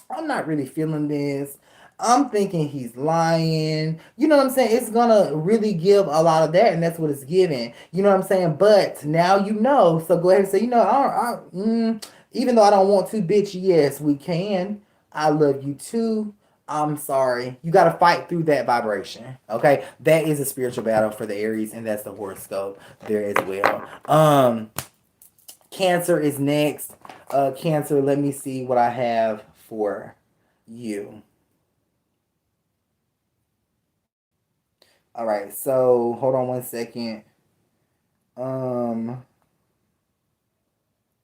I'm not really feeling this. I'm thinking he's lying. You know what I'm saying? It's gonna really give a lot of that, and that's what it's giving. You know what I'm saying? But now you know, so go ahead and say, even though I don't want to, bitch, yes, we can. I love you too. I'm sorry. You got to fight through that vibration. Okay, that is a spiritual battle for the Aries, and that's the horoscope there as well. Cancer is next. Cancer. Let me see what I have for you. All right, so hold on one second. All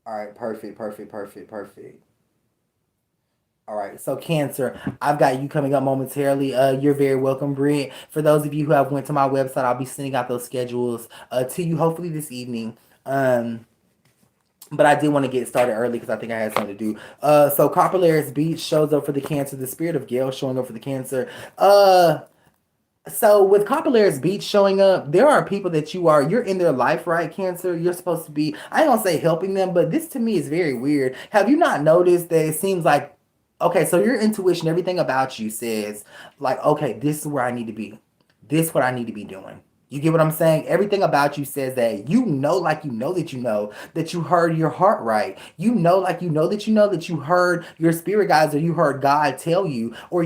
right, perfect, perfect, perfect, perfect. All right, so Cancer, I've got you coming up momentarily. You're very welcome, Britt. For those of you who have went to my website, I'll be sending out those schedules to you hopefully this evening. But I did want to get started early because I think I had something to do. So Copperlaris Beach shows up for the Cancer. The Spirit of Gale showing up for the Cancer. So with Copperlaris Beach showing up, there are people that you're in their life, right, Cancer? You're supposed to be, I don't say helping them, but this to me is very weird. Have you not noticed that it seems like, okay, so your intuition, everything about you says, like, okay, this is where I need to be. This is what I need to be doing. You get what I'm saying? Everything about you says that like that you heard your heart right. Like that you heard your spirit guides or you heard God tell you or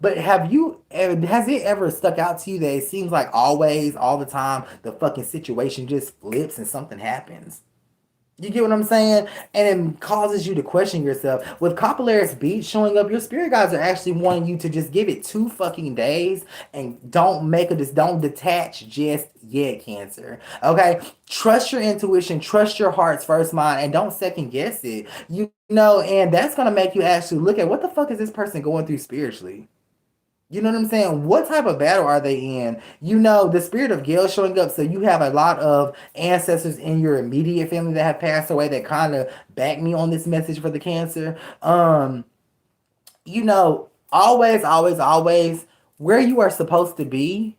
But has it ever stuck out to you that it seems like always, all the time, the fucking situation just flips and something happens? You get what I'm saying? And it causes you to question yourself. With Copperlaris Beach showing up, your spirit guides are actually wanting you to just give it 2 fucking days and don't detach just yet, Cancer. Okay? Trust your intuition, trust your heart's first mind, and don't second guess it. And that's gonna make you actually look at what the fuck is this person going through spiritually? You know what I'm saying? What type of battle are they in? The Spirit of Gale showing up. So you have a lot of ancestors in your immediate family that have passed away that kind of back me on this message for the Cancer. Always, always, always, where you are supposed to be,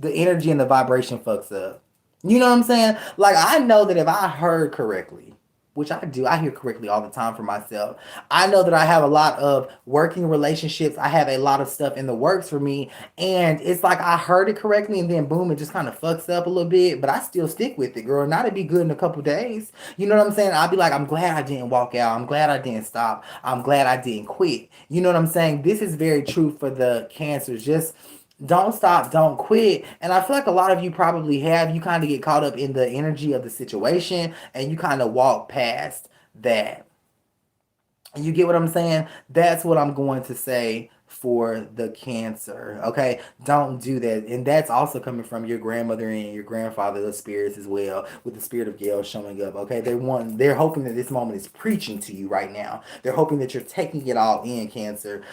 the energy and the vibration fucks up. You know what I'm saying? Like, I know that if I heard correctly, which I do. I hear correctly all the time for myself. I know that I have a lot of working relationships. I have a lot of stuff in the works for me. And it's like I heard it correctly and then boom, it just kind of fucks up a little bit. But I still stick with it, girl. Not to be good in a couple days. You know what I'm saying? I'll be like, I'm glad I didn't walk out. I'm glad I didn't stop. I'm glad I didn't quit. You know what I'm saying? This is very true for the Cancers. Just don't stop, don't quit. And I feel like a lot of you probably have. You kind of get caught up in the energy of the situation and you kind of walk past that. You get what I'm saying? That's what I'm going to say for the Cancer. Okay, don't do that. And that's also coming from your grandmother and your grandfather, the spirits as well, with the spirit of Gale showing up. Okay, they're hoping that this moment is preaching to you right now. They're hoping that you're taking it all in, Cancer.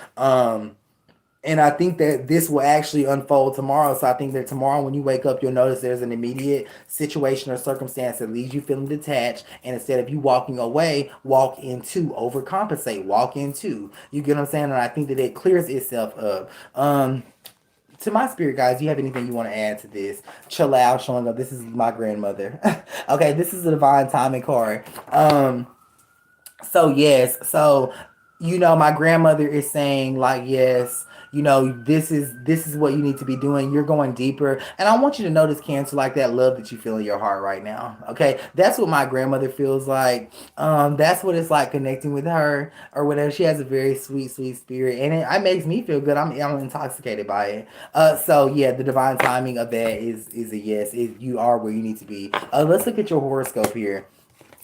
And I think that this will actually unfold tomorrow. So I think that tomorrow when you wake up, you'll notice there's an immediate situation or circumstance that leaves you feeling detached. And instead of you walking away, walk into, overcompensate, walk into. You get what I'm saying? And I think that it clears itself up. To my spirit guys, do you have anything you want to add to this? Chill out showing up. This is my grandmother. Okay, this is a divine timing card. So yes, so my grandmother is saying like yes, this is what you need to be doing. You're going deeper. And I want you to notice, Cancer, like that love that you feel in your heart right now. Okay. That's what my grandmother feels like. That's what it's like connecting with her or whatever. She has a very sweet, sweet spirit. And it makes me feel good. I'm intoxicated by it. So yeah, the divine timing of that is a yes. You are where you need to be. Let's look at your horoscope here.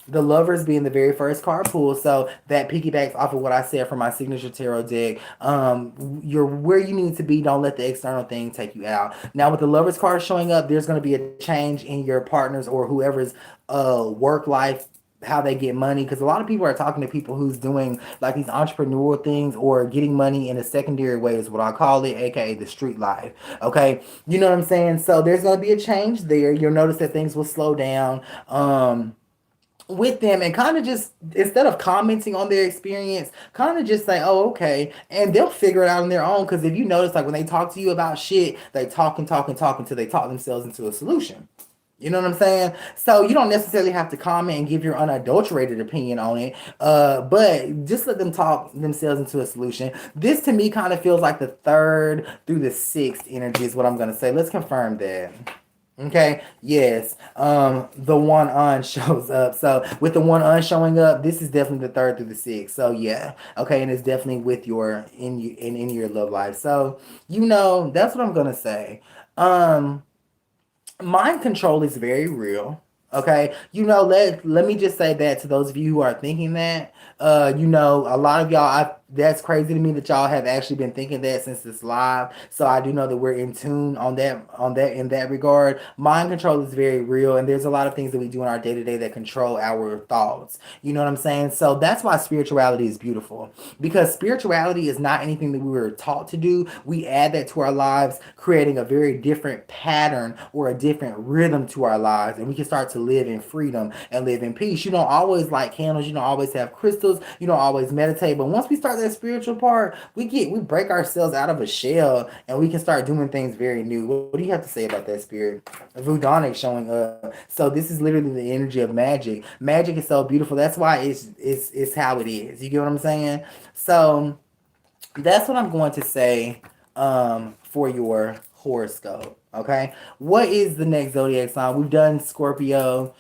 The Lovers being the very first card pull, so that piggybacks off of what I said for my signature tarot deck. You're where you need to be. Don't let the external thing take you out. Now, with the Lovers card showing up, there's going to be a change in your partner's or whoever's work life, how they get money, because a lot of people are talking to people who's doing like these entrepreneurial things or getting money in a secondary way is what I call it, aka the street life. Okay, you know what I'm saying? So there's going to be a change there. You'll notice that things will slow down. With them, and kind of just instead of commenting on their experience, kind of just say, oh, okay, and they'll figure it out on their own. Because if you notice, like when they talk to you about shit, they talk and talk and talk until they talk themselves into a solution. You know what I'm saying? So you don't necessarily have to comment and give your unadulterated opinion on it, but just let them talk themselves into a solution. This to me kind of feels like the 3rd through the 6th energy is what I'm going to say. Let's confirm that. Okay, yes. The 1 on shows up. So with the 1 on showing up, this is definitely the 3rd through the 6th. So yeah. Okay, and it's definitely with your in your love life. So that's what I'm gonna say. Mind control is very real. Okay, let me just say that to those of you who are thinking that, a lot of y'all, that's crazy to me that y'all have actually been thinking that since this live. So I do know that we're in tune on that in that regard. Mind control is very real, and there's a lot of things that we do in our day to day that control our thoughts. You know what I'm saying? So that's why spirituality is beautiful, because spirituality is not anything that we were taught to do. We add that to our lives, creating a very different pattern or a different rhythm to our lives, and we can start to live in freedom and live in peace. You don't always light candles, you don't always have crystals, you don't always meditate, but once we start that spiritual part, we break ourselves out of a shell and we can start doing things very new. What do you have to say about that, spirit? Vudonic showing up. So this is literally the energy of magic. Magic is so beautiful. That's why it's how it is. You get what I'm saying? So that's what I'm going to say for your horoscope. Okay, what is the next zodiac sign? We've done Scorpio,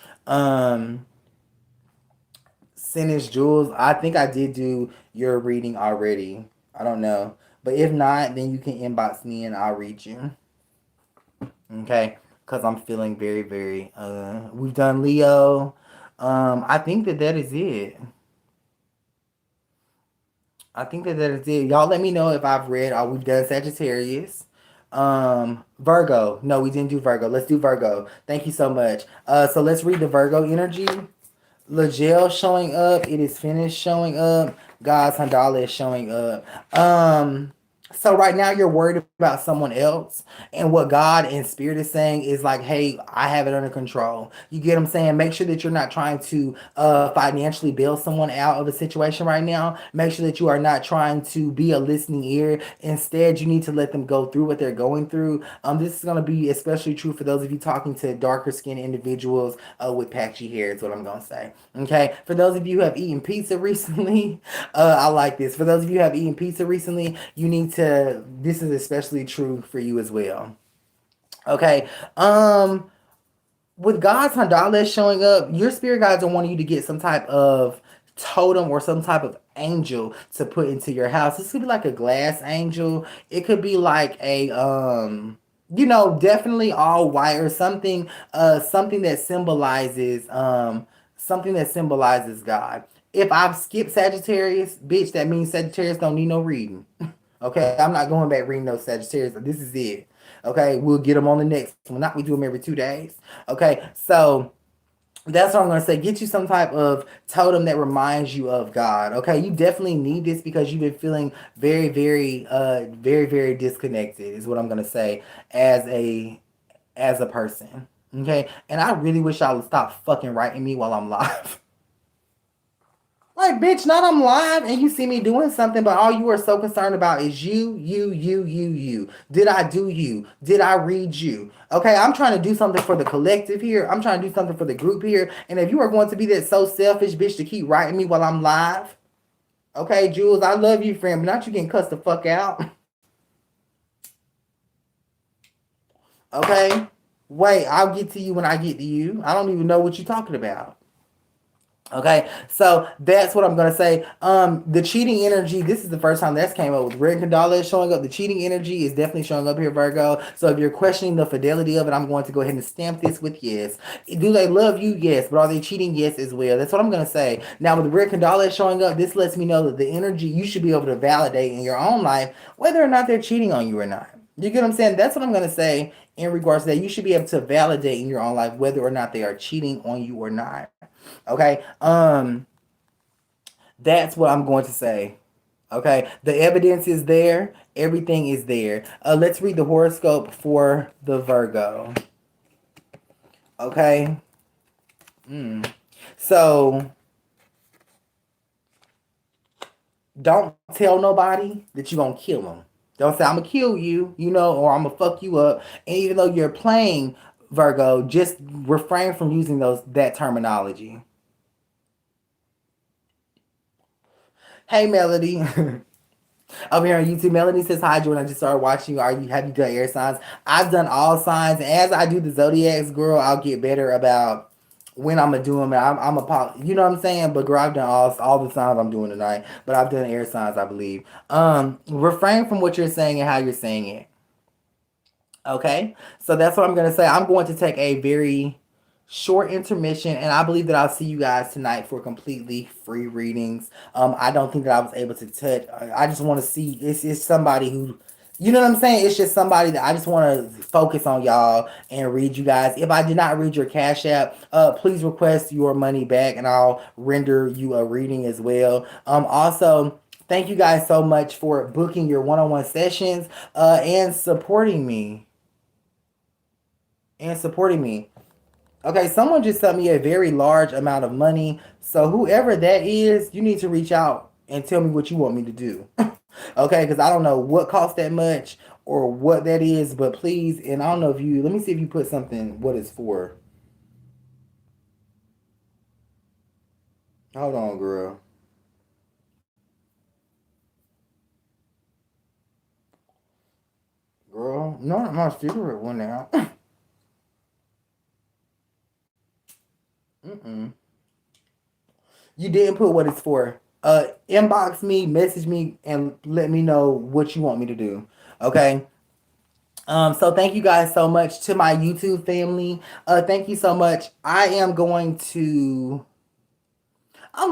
Sinus Jules. I think I did do your reading already. I don't know, but if not, then you can inbox me and I'll read you. Okay, because I'm feeling very, very. We've done Leo. I think that is it. I think that is it. Y'all let me know if I've read. We've done Sagittarius. Virgo. No, we didn't do Virgo. Let's do Virgo. Thank you so much. So let's read the Virgo energy. Lagel showing up. It is finished showing up. God's Handala is showing up. So right now you're worried about someone else, and what God and Spirit is saying is like, hey, I have it under control. You get what I'm saying? Make sure that you're not trying to financially bail someone out of a situation right now. Make sure that you are not trying to be a listening ear. Instead, you need to let them go through what they're going through. This is going to be especially true for those of you talking to darker skinned individuals with patchy hair. Is what I'm going to say. Okay, for those of you who have eaten pizza recently, I like this. For those of you who have eaten pizza recently, you need to. This is especially true for you as well. Okay. With God's Handalas showing up, your spirit guides are wanting you to get some type of totem or some type of angel to put into your house. This could be like a glass angel. It could be like a definitely all white or something something that symbolizes God. If I've skipped Sagittarius, bitch, that means Sagittarius don't need no reading. Okay, I'm not going back reading those Sagittarius. This is it. Okay, we'll get them on the next one. Not we do them every 2 days. Okay, so that's what I'm gonna say. Get you some type of totem that reminds you of God. Okay, you definitely need this because you've been feeling very, very, very, very disconnected. Is what I'm gonna say as a person. Okay, and I really wish y'all would stop fucking writing me while I'm live. Like, bitch, not I'm live and you see me doing something, but all you are so concerned about is you. Did I do you? Did I read you? Okay, I'm trying to do something for the collective here. I'm trying to do something for the group here. And if you are going to be that so selfish bitch to keep writing me while I'm live, okay, Jules, I love you, friend, but not you getting cussed the fuck out. Okay? Wait, I'll get to you when I get to you. I don't even know what you're talking about. Okay, so that's what I'm gonna say. The cheating energy. This is the first time that's came up with Red Kandala is showing up. The cheating energy is definitely showing up here, Virgo. So if you're questioning the fidelity of it, I'm going to go ahead and stamp this with yes. Do they love you? Yes, but are they cheating? Yes, as well. That's what I'm gonna say. Now with Red Kandala showing up, this lets me know that the energy you should be able to validate in your own life whether or not they're cheating on you or not. You get what I'm saying? That's what I'm gonna say in regards to that. You should be able to validate in your own life whether or not they are cheating on you or not. Okay. That's what I'm going to say. Okay. The evidence is there. Everything is there. Let's read the horoscope for the Virgo. Okay. So don't tell nobody that you're gonna kill them. Don't say I'm gonna kill you, or I'm gonna fuck you up. And even though you're playing Virgo, just refrain from using that terminology. Hey, Melody. Over here on YouTube, Melody says, hi, Jordan. I just started watching you. Have you done air signs? I've done all signs. And as I do the Zodiacs, girl, I'll get better about when I'm going to do them. And you know what I'm saying? But, girl, I've done all the signs I'm doing tonight. But I've done air signs, I believe. Refrain from what you're saying and how you're saying it. Okay? So that's what I'm going to say. I'm going to take a very short intermission, and I believe that I'll see you guys tonight for completely free readings. I don't think that I was able to touch. I just want to see. It's somebody who, you know what I'm saying. It's just somebody that I just want to focus on y'all and read you guys. If I did not read your Cash App, please request your money back, and I'll render you a reading as well. Also. Thank you guys so much for booking your one-on-one sessions and supporting me. Okay, someone just sent me a very large amount of money. So whoever that is, you need to reach out and tell me what you want me to do. Okay, because I don't know what cost that much or what that is, but please, and I don't know let me see if you put something, what it's for. Hold on, girl. Girl, no, my secret one now. Mm-mm. You didn't put what it's for. Inbox me, message me, and let me know what you want me to do. Okay. So thank you guys so much to my YouTube family. Thank you so much. I'm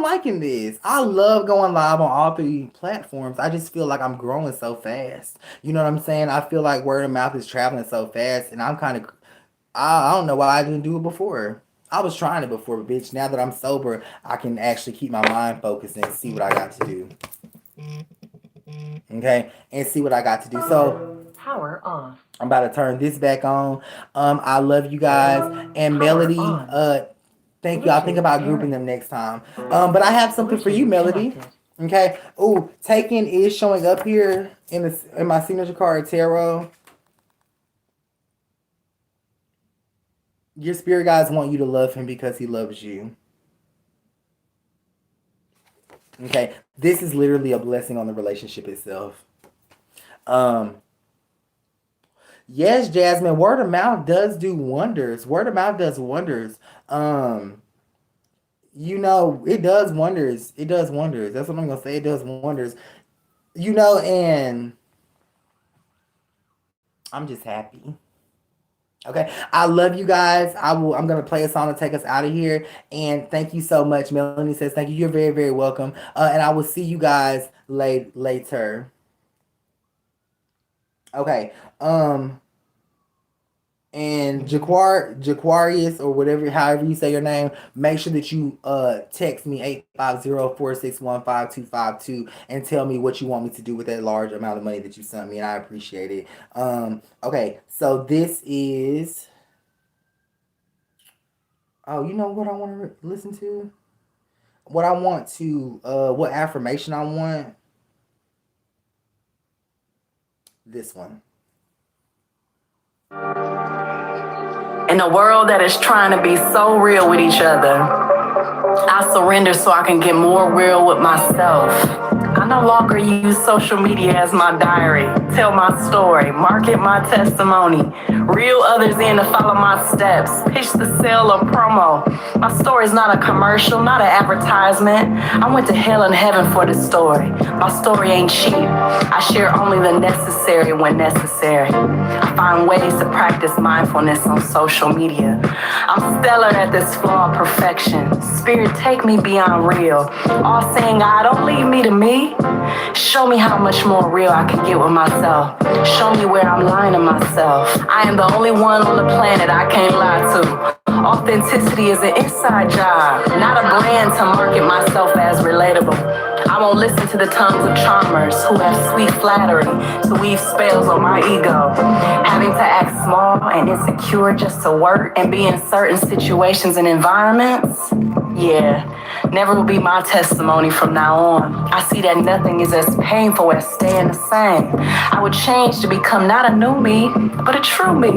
liking this. I love going live on all three platforms. I just feel like I'm growing so fast. You know what I'm saying? I feel like word of mouth is traveling so fast, and I don't know why I didn't do it before. I was trying it before, but bitch, now that I'm sober, I can actually keep my mind focused and see what I got to do. Okay, and see what I got to do. So power off. I'm about to turn this back on. I love you guys. And Melody, thank you. I'll think about grouping them next time. But I have something for you, Melody. Okay. Oh, taken is showing up here in my signature card tarot. Your spirit guides want you to love him because he loves you. Okay. This is literally a blessing on the relationship itself. Yes, Jasmine, word of mouth does do wonders. Word of mouth does wonders. It does wonders. It does wonders. That's what I'm gonna say. It does wonders. And I'm just happy. Okay. I love you guys. I'm gonna play a song to take us out of here. And thank you so much. Melanie says thank you. You're very, very welcome. And I will see you guys later. Okay. And Jaquarius or however you say your name, make sure that you text me 850-461-5252 and tell me what you want me to do with that large amount of money that you sent me, and I appreciate it. Okay, so this is you know what I want to listen to? What affirmation I want? This one. In a world that is trying to be so real with each other, I surrender so I can get more real with myself. I no longer use social media as my diary, tell my story, market my testimony, reel others in to follow my steps, pitch the sale or promo. My story is not a commercial, not an advertisement. I went to hell and heaven for this story. My story ain't cheap. I share only the necessary when necessary. I find ways to practice mindfulness on social media. I'm stellar at this flawed perfection. Spirit, take me beyond real. All saying, God, don't leave me to me. Show me how much more real I can get with myself. Show me where I'm lying to myself. I am the only one on the planet I can't lie to. Authenticity is an inside job, not a brand to market myself as relatable. I won't listen to the tongues of charmers who have sweet flattery to weave spells on my ego. Having to act small and insecure just to work and be in certain situations and environments, never will be my testimony from now on. I see that nothing is as painful as staying the same. I would change to become not a new me, but a true me.